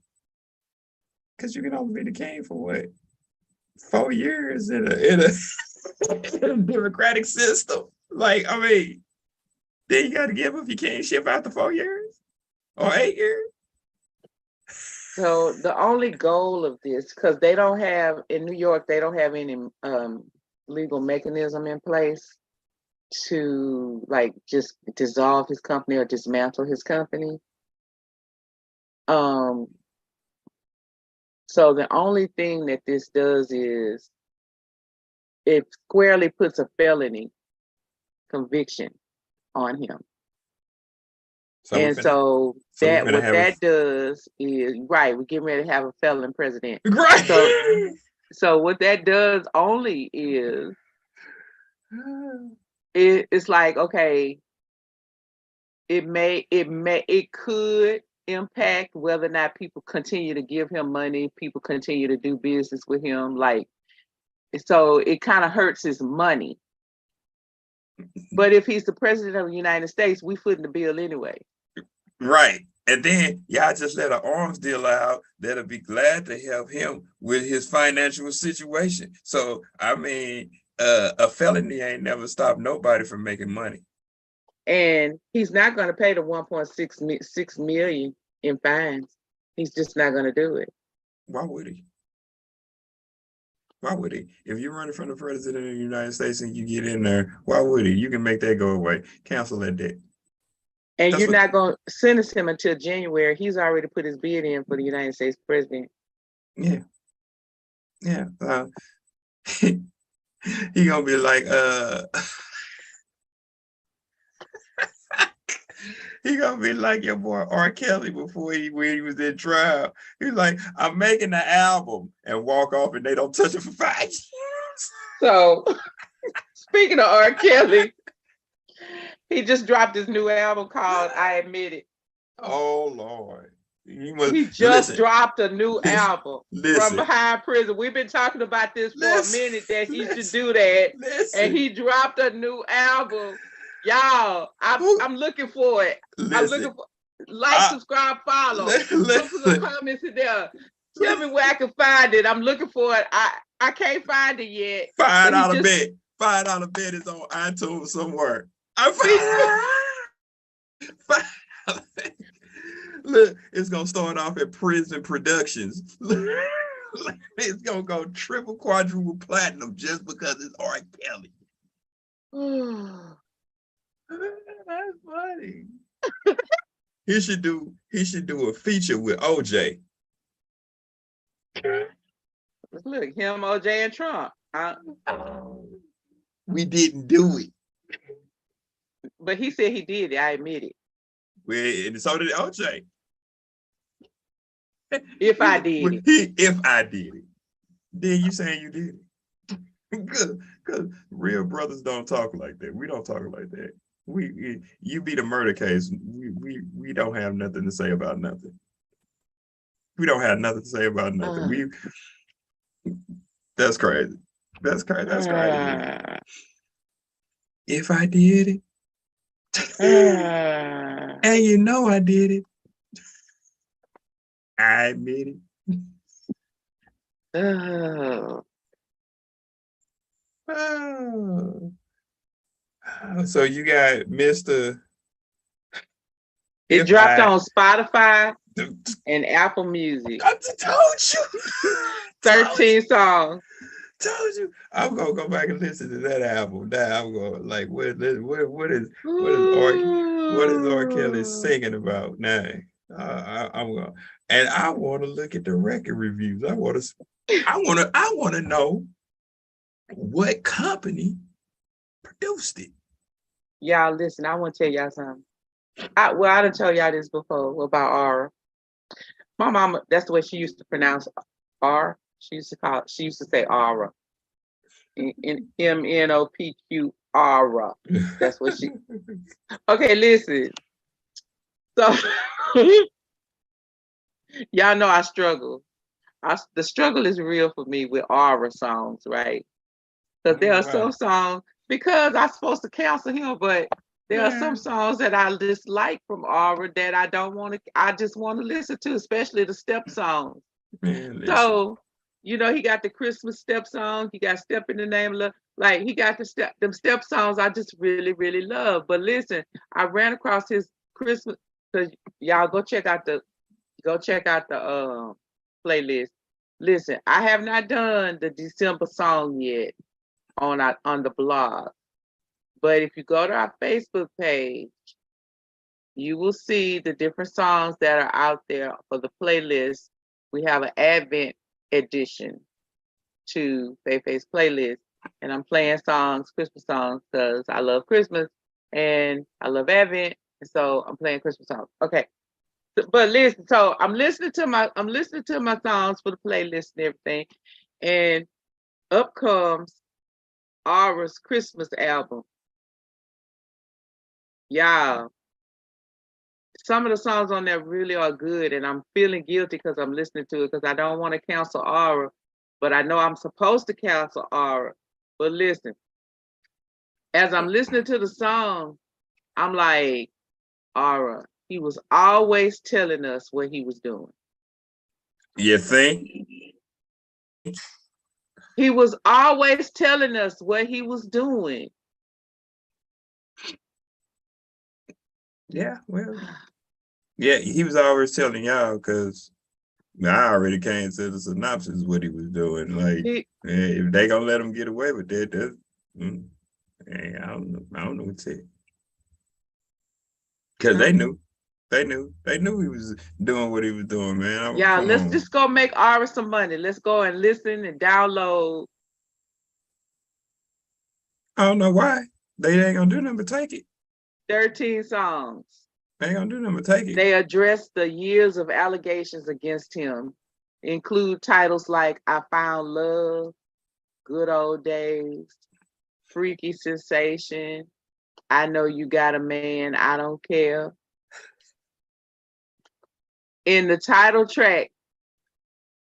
Because you can only be the king for what? 4 years in a democratic system. Then you got to give up your kingship after 4 years or 8 years. So the only goal of this, because in New York, they don't have any legal mechanism in place to just dissolve his company or dismantle his company. So the only thing that this does is it squarely puts a felony conviction on him. That does is we're getting ready to have a felon president. Right. So what that does only is it's like, okay, it could impact whether or not people continue to give him money, people continue to do business with him. So it kind of hurts his money. But if he's the president of the United States, we footing the bill anyway. Right. And then y'all just let an arms deal out that'll be glad to help him with his financial situation. So, a felony ain't never stopped nobody from making money. And he's not going to pay the 1.6 million in fines. He's just not going to do it. Why would he? Why would he? If you're running from the president of the United States and you get in there, why would he? You can make that go away. Cancel that debt. And you're not going to sentence him until January. He's already put his bid in for the United States president. Yeah. Yeah. He gonna be like, he gonna be like your boy R. Kelly when he was in trial. He's like, I'm making the album, and walk off, and they don't touch it for 5 years. So, speaking of R. Kelly, he just dropped his new album called I Admit It. Oh Lord. He just dropped a new album from behind prison. We've been talking about this for a minute that he should do that. And he dropped a new album. Y'all, I'm looking for it. I'm looking for subscribe, follow. Put some comments in there. Tell me where I can find it. I'm looking for it. I can't find it yet. $5 bet. $5 bet is on iTunes somewhere. Look, it's gonna start off at Prison Productions. It's gonna go triple, quadruple platinum just because it's R. Kelly. That's funny. He should do a feature with OJ. Look, him, OJ, and Trump. We didn't do it. But he said he did it. I admit it. And so did OJ. If I did it. If I did it. Then you saying you did it. Because real brothers don't talk like that. We don't talk like that. You beat a murder case. We don't have nothing to say about nothing. We don't have nothing to say about nothing. That's crazy. That's crazy. That's crazy. If I did it. And you know I did it. I admit it. So you got Mr. It dropped on Spotify and Apple Music. I told you. 13 songs. Told you. I'm gonna go back and listen to that album. Now I'm going like, what is R. Kelly singing about now? I'm going, and I want to look at the record reviews. I want to know what company produced it. Y'all listen, I want to tell y'all something. I done told y'all this before about Aura. My mama, that's the way she used to pronounce R. She used to say Aura. MNOPQ Aura. That's what she. Okay, listen. So y'all know I struggle. The struggle is real for me with Aura songs, right? Because there are some songs, because I'm supposed to counsel him, but there are some songs that I dislike from Aura that I don't want to, I just want to listen to, especially the step songs. Man, so, you know, he got the Christmas step songs, he got Step in the Name of Love, like he got them step songs I just really, really love. But listen, I ran across his Christmas, because y'all go check out the playlist. Listen, I have not done the December song yet on the blog. But if you go to our Facebook page, you will see the different songs that are out there for the playlist. We have an Advent edition to Faye-Faye's playlist. And I'm playing songs, Christmas songs, because I love Christmas and I love Advent. And so I'm playing Christmas songs. Okay. But listen, so I'm listening to my songs for the playlist and everything. And up comes Aura's Christmas album. Y'all, some of the songs on there really are good, and I'm feeling guilty because I'm listening to it because I don't want to cancel Aura, but I know I'm supposed to cancel Aura. But listen, as I'm listening to the song, I'm like, Aura, he was always telling us what he was doing. You think? He was always telling us what he was doing. Yeah, well, yeah, he was always telling y'all because I already came to the synopsis what he was doing. Like, if they gonna let him get away with that, I don't know what to say. Because they knew he was doing what he was doing, man. Yeah, let's just go make Ari some money. Let's go and listen and download. I don't know why. They ain't gonna do nothing but take it. 13 songs. They ain't gonna do nothing but take it. They address the years of allegations against him, include titles like I Found Love, Good Old Days, Freaky Sensation, I Know You Got a Man, I Don't Care. In the title track,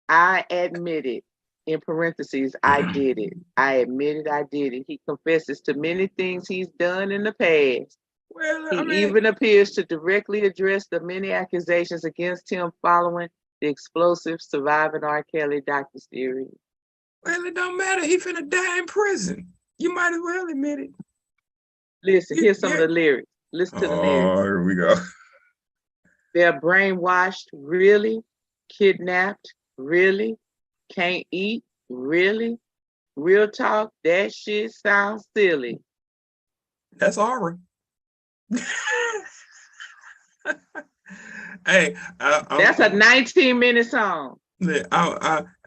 I admit it, in parentheses, I did it. I admit it, I did it. He confesses to many things he's done in the past. Well, He even appears to directly address the many accusations against him following the explosive Surviving R. Kelly docuseries. Well, it don't matter. He finna die in prison. You might as well admit it. Listen, here's some of the lyrics. Listen to the lyrics. Oh, here we go. They're brainwashed, really? Kidnapped, really? Can't eat, really? Real talk, that shit sounds silly. That's Aura. Hey, that's a 19-minute song. Now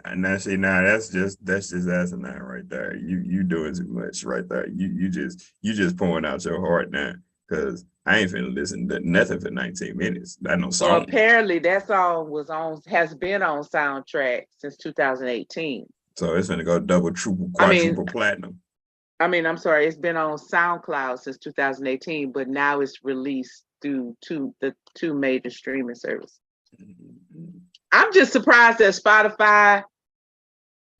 that's just asinine right there. You doing too much right there. You just pouring out your heart now, because I ain't finna listen to nothing for 19 minutes. That no song. So apparently that song has been on soundtrack since 2018. So it's gonna go double, triple, quadruple platinum. I'm sorry, it's been on SoundCloud since 2018, but now it's released through the two major streaming services. I'm just surprised that Spotify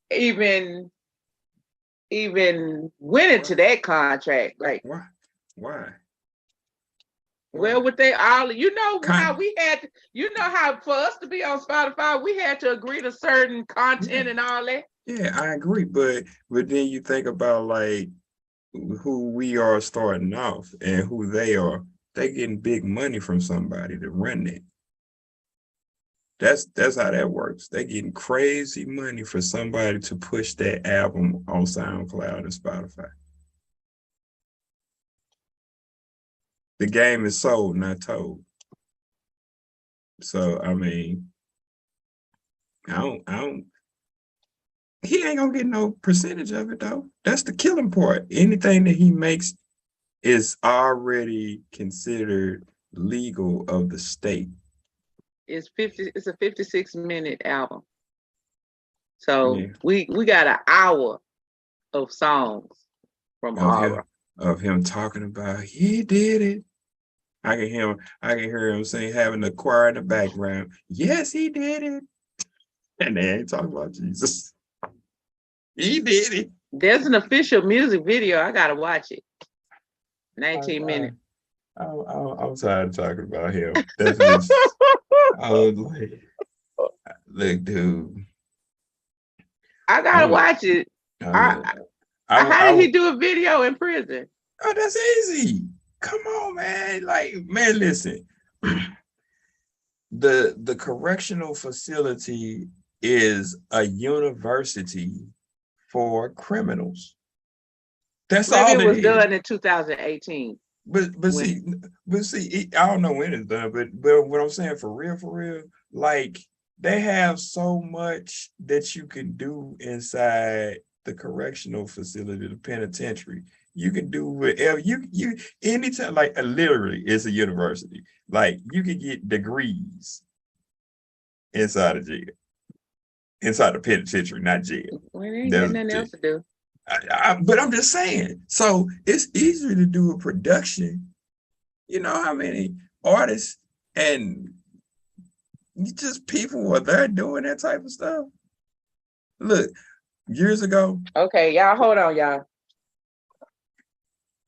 even went into that contract. Like, why? Well, with they all, how we had, how for us to be on Spotify, we had to agree to certain content and all that. Yeah, I agree, but then you think about like who we are starting off and who they are. They getting big money from somebody to run it. That's how that works. They getting crazy money for somebody to push that album on SoundCloud and Spotify. The game is sold, not told. So I mean, I don't. He ain't gonna get no percentage of it though. That's the killing part. Anything that he makes is already considered legal of the state. It's a 56-minute album. So yeah. we got an hour of songs from Aura. Of him talking about he did it. I can hear him saying, having the choir in the background. Yes, he did it. And they ain't talking about Jesus. He did it. There's an official music video. I gotta watch it. 19 minutes. I'm tired of talking about him. That's just, I was like, look, dude. I gotta watch it. How did he do a video in prison? Oh, that's easy. Come on, man. Like, man, listen. The correctional facility is a university for criminals. That's all it was done in 2018. But see, I don't know when it's done, but what I'm saying for real, like they have so much that you can do inside the correctional facility, the penitentiary. You can do whatever you anytime, like literally it's a university. Like you can get degrees inside of jail. Inside the penitentiary, not jail. Well, there ain't got nothing else to do. But I'm just saying, so it's easier to do a production. You know how many artists and just people were there doing that type of stuff? Look, years ago. Okay, y'all, hold on, y'all.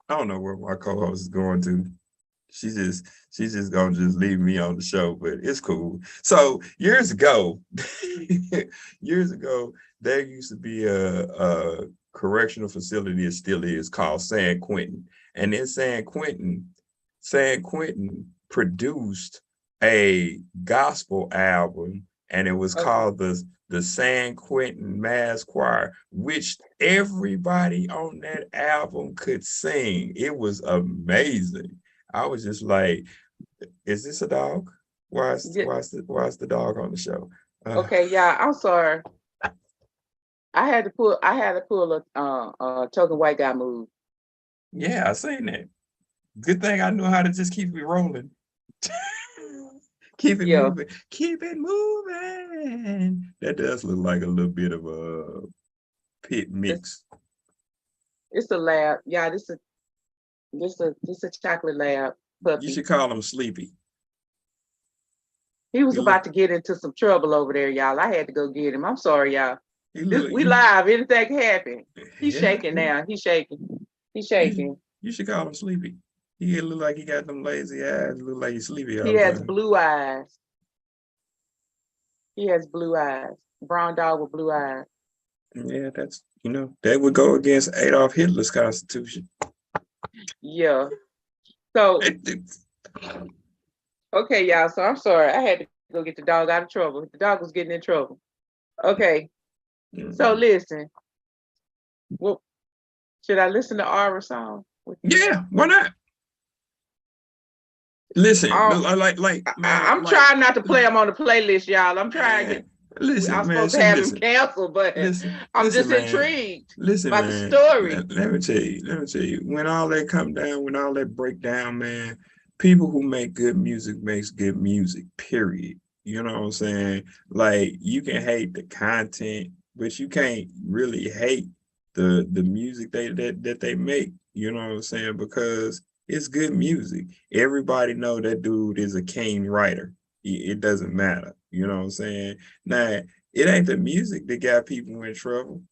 I don't know where my co-host is going to. she's just gonna just leave me on the show, but it's cool. So years ago, there used to be a correctional facility, it still is, called San Quentin. And in San Quentin produced a gospel album, and it was Okay. called the San Quentin Mass Choir, which everybody on that album could sing. It was amazing. I was just like, is this a dog? Yeah. Why is the dog on the show? Okay, yeah, I'm sorry. I had to pull a token white guy move. Yeah, I seen that. Good thing I know how to just keep it rolling. Keep it Yeah. moving. Keep it moving. That does look like a little bit of a pit mix. It's a lab. Yeah, this a chocolate lab puppy. You should call him Sleepy. He was about to get into some trouble over there, y'all. I had to go get him. I'm sorry, y'all. We live. Anything can happen. He's shaking now. He's shaking. He's shaking. You should call him Sleepy. He look like he got them lazy eyes. Look like he's sleepy all He the has time. blue eyes. He has blue eyes. Brown dog with blue eyes. Yeah, that's, that would go against Adolf Hitler's constitution. Yeah. So, okay, y'all. So I'm sorry. I had to go get the dog out of trouble. The dog was getting in trouble. Okay. So listen. Well, should I listen to Aura's song? Yeah, why not? Listen, I'm trying not to play them on the playlist, y'all. I'm trying to get. I'm supposed to have him canceled, but I'm just intrigued by the story. Let me tell you, when all that come down, when all that break down, man, people who make good music makes good music, period. You know what I'm saying? Like, you can hate the content, but you can't really hate the music that they make. You know what I'm saying? Because it's good music. Everybody know that dude is a king writer. It doesn't matter. You know what I'm saying? Now, it ain't the music that got people in trouble.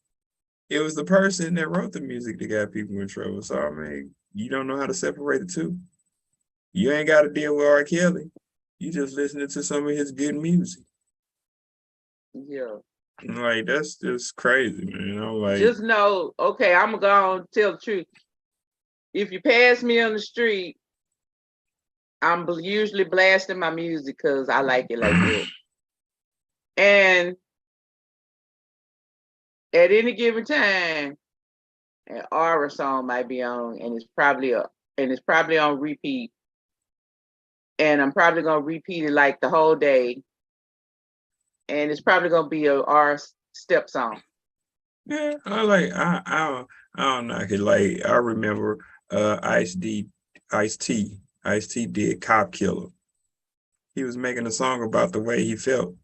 It was the person that wrote the music that got people in trouble. So, I mean, you don't know how to separate the two. You ain't got to deal with R. Kelly. You just listening to some of his good music. Yeah. Like, that's just crazy, man. I'm like, just know, okay, I'm gonna tell the truth. If you pass me on the street, I'm usually blasting my music because I like it like that. And at any given time, an Aura song might be on, and it's probably on repeat. And I'm probably gonna repeat it like the whole day. And it's probably gonna be a Aura step song. Yeah, I don't know. Like, I remember Ice-T did Cop Killer. He was making a song about the way he felt.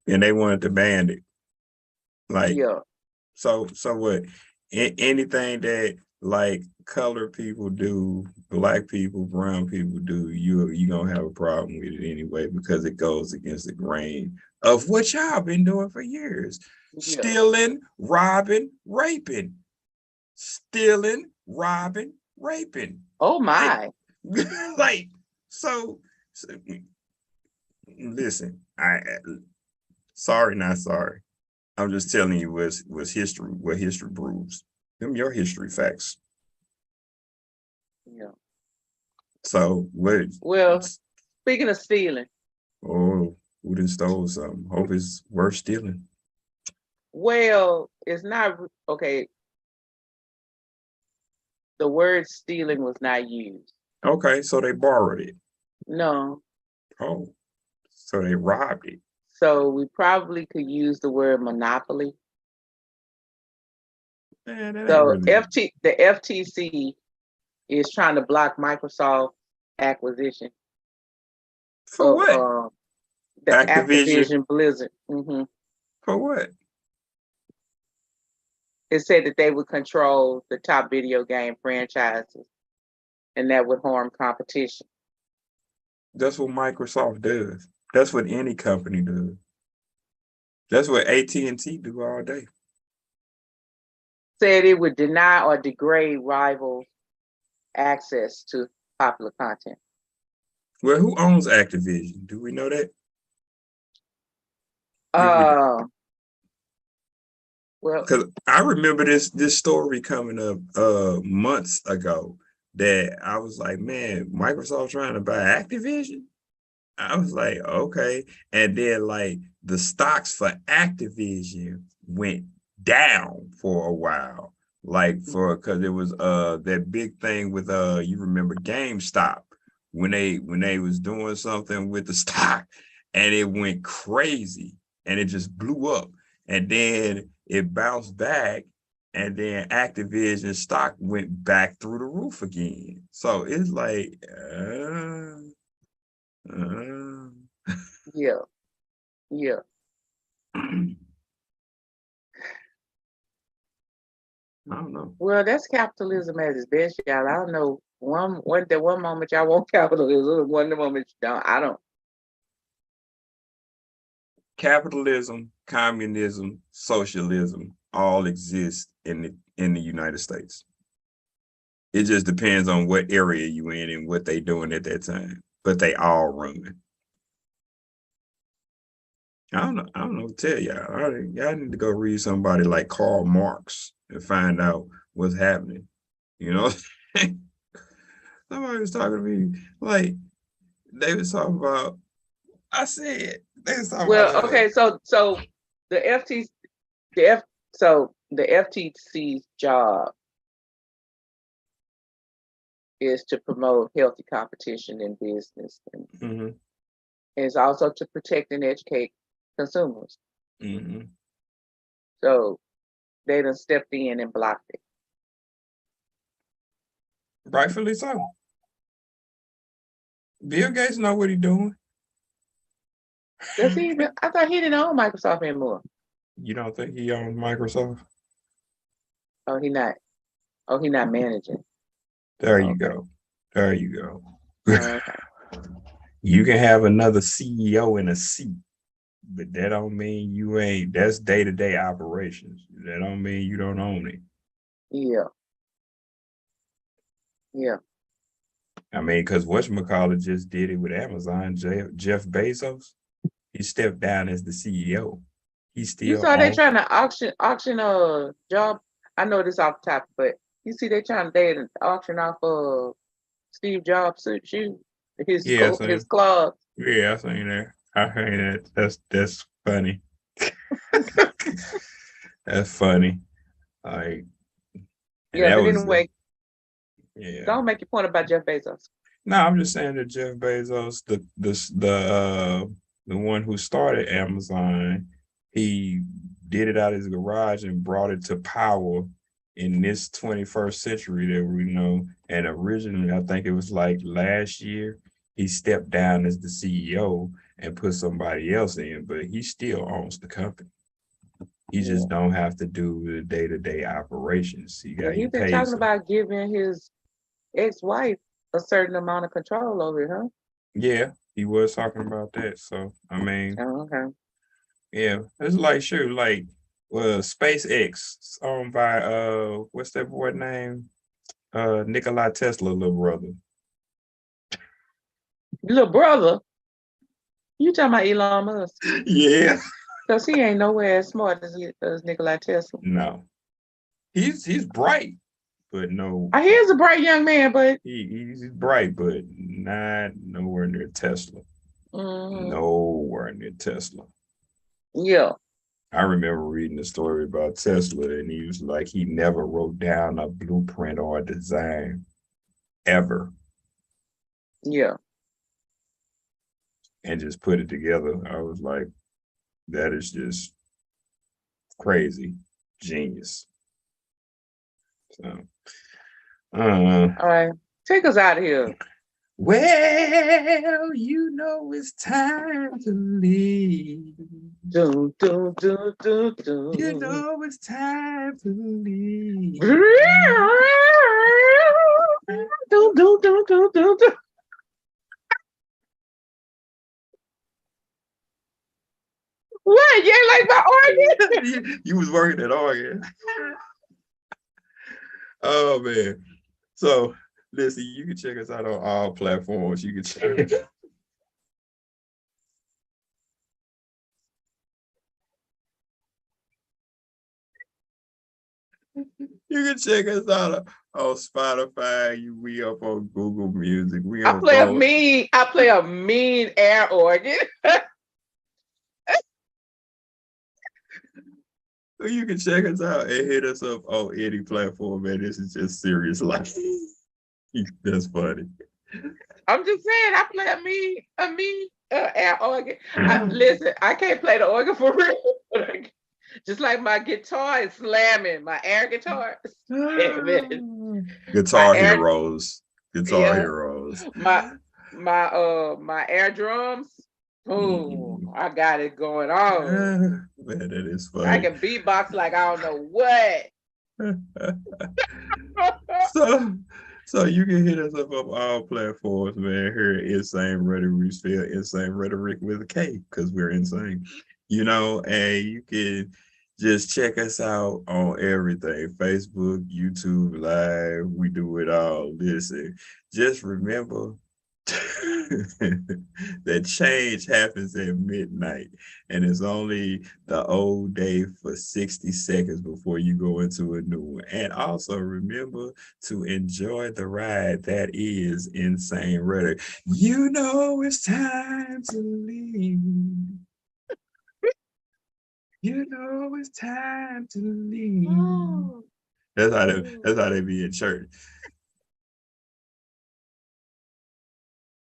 And they wanted to ban it. Like, yeah. So what? Anything that, like, colored people do, black people, brown people do, you gonna have a problem with it anyway, because it goes against the grain of what y'all been doing for years. Yeah. Stealing, robbing, raping. Stealing, robbing, raping. Oh my. So listen, sorry, not sorry. I'm just telling you what history proves. Them your history facts. Yeah. So what? Well, speaking of stealing. Oh, who done stole something? Hope it's worth stealing. Well, it's not okay. The word stealing was not used. Okay, so they borrowed it. No. Oh, so they robbed it. So we probably could use the word monopoly. Man, so really... the FTC is trying to block Microsoft acquisition. For what? The Activision Blizzard. Mm-hmm. For what? It said that they would control the top video game franchises, and that would harm competition. That's what Microsoft does. That's what any company does. That's what AT&T do all day. Said it would deny or degrade rivals' access to popular content. Well, who owns Activision? Do we know that? Well, because I remember this story coming up months ago that I was like, man, Microsoft trying to buy Activision. I was like, okay. And then like the stocks for Activision went down for a while. Like because it was that big thing with you remember GameStop when they was doing something with the stock and it went crazy and it just blew up. And then it bounced back and then Activision stock went back through the roof again. So it's like yeah. I don't know. Well, that's capitalism at its best, y'all. I don't know. One moment y'all want capitalism, one moment you don't. I don't. Capitalism, communism, socialism all exist in the United States. It just depends on what area you in and what they doing at that time. But they all run. I don't know what to tell y'all. Y'all need to go read somebody like Karl Marx and find out what's happening. You know? Somebody was talking to me like they was talking about. I said they was talking about. Well, okay, so the FTC's job is to promote healthy competition in business, and it's also to protect and educate consumers. So they done stepped in and blocked it. Rightfully so. Bill Gates know what he's doing. Does he even? I thought he didn't own Microsoft anymore. You don't think he owns Microsoft? Oh, he not. Oh, he not managing. There you go. There you go. Okay. You can have another CEO in a seat, but that don't mean you ain't. That's day-to-day operations. That don't mean you don't own it. Yeah. I mean, because whatchamacallit just did it with Amazon. Jeff Bezos, he stepped down as the CEO. He still. You saw they trying to auction a job. I know this off the top, but you see they trying to auction off Steve Jobs' shoe, his claws. Yeah, I seen that. I seen that. That's funny. That's funny. Like, yeah, but anyway, yeah. Don't make your point about Jeff Bezos. No, I'm just saying that Jeff Bezos, the one who started Amazon, he did it out of his garage and brought it to power in this 21st century that we know. And originally, I think it was like last year, he stepped down as the CEO and put somebody else in, but he still owns the company. He just don't have to do the day-to-day operations. He's been talking about giving his ex-wife a certain amount of control over it, huh? Yeah, he was talking about that. So I mean, okay. Yeah, it's like sure, like SpaceX owned by what's that boy name? Nikola Tesla, little brother. Little brother? You talking about Elon Musk? Yeah. Because he ain't nowhere as smart as Nikola Tesla. No. He's bright, but no. He is a bright young man, but he's bright, but not nowhere near Tesla. Nowhere near Tesla. Yeah. I remember reading a story about Tesla, and he was like, he never wrote down a blueprint or a design ever. Yeah. And just put it together. I was like, that is just crazy. Genius. So, all right. Take us out of here. Well, you know it's time to leave. You know it's time to leave. What? You like my organ? You was working that organ. Oh man. So Listen, you can check us out on all platforms. You can check. You can check us out on Spotify. We up on Google Music. We I on play a phone. mean air organ. You can check us out and hit us up on any platform, man. This is just serious life. That's funny. I'm just saying, I play a mean air organ. Listen, I can't play the organ for real. Just like my guitar is slamming, my air guitar is slamming. Guitar air, heroes. Guitar yeah, heroes. my air drums. Oh, I got it going on. Man, that is I funny. can beatbox like I don't know what. So you can hit us up on all platforms, man. Here at Insane Rhetoric, we spell Insane Rhetoric with a K because we're insane. And you can just check us out on everything: Facebook, YouTube, Live. We do it all. Listen, just remember that change happens at midnight, and it's only the old day for 60 seconds before you go into a new one. And also remember to enjoy the ride that is Insane Rhetoric. It's time to leave. It's time to leave. Oh. That's how they be in church.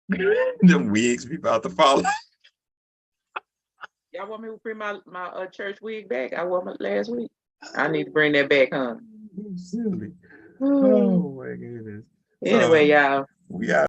Them wigs be about to fall. Y'all want me to bring my church wig back? I wore it last week. I need to bring that back, huh? Silly. Oh my goodness. Anyway, y'all. We out.